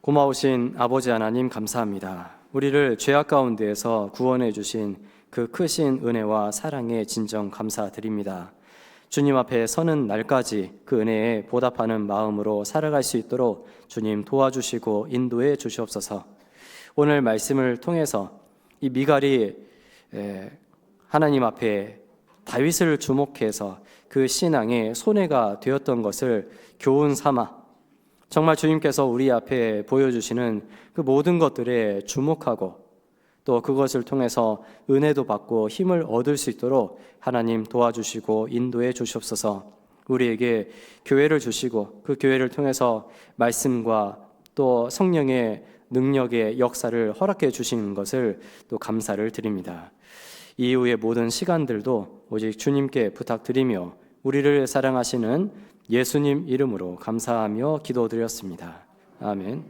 고마우신 아버지 하나님, 감사합니다. 우리를 죄악 가운데에서 구원해 주신 그 크신 은혜와 사랑에 진정 감사드립니다. 주님 앞에 서는 날까지 그 은혜에 보답하는 마음으로 살아갈 수 있도록 주님 도와주시고 인도해 주시옵소서. 오늘 말씀을 통해서 이 미갈이 하나님 앞에 다윗을 주목해서 그 신앙의 손해가 되었던 것을 교훈 삼아, 정말 주님께서 우리 앞에 보여주시는 그 모든 것들에 주목하고, 또 그것을 통해서 은혜도 받고 힘을 얻을 수 있도록 하나님 도와주시고 인도해 주시옵소서. 우리에게 교회를 주시고 그 교회를 통해서 말씀과 또 성령의 능력의 역사를 허락해 주시는 것을 또 감사를 드립니다. 이후의 모든 시간들도 오직 주님께 부탁드리며 우리를 사랑하시는 예수님 이름으로 감사하며 기도드렸습니다. 아멘.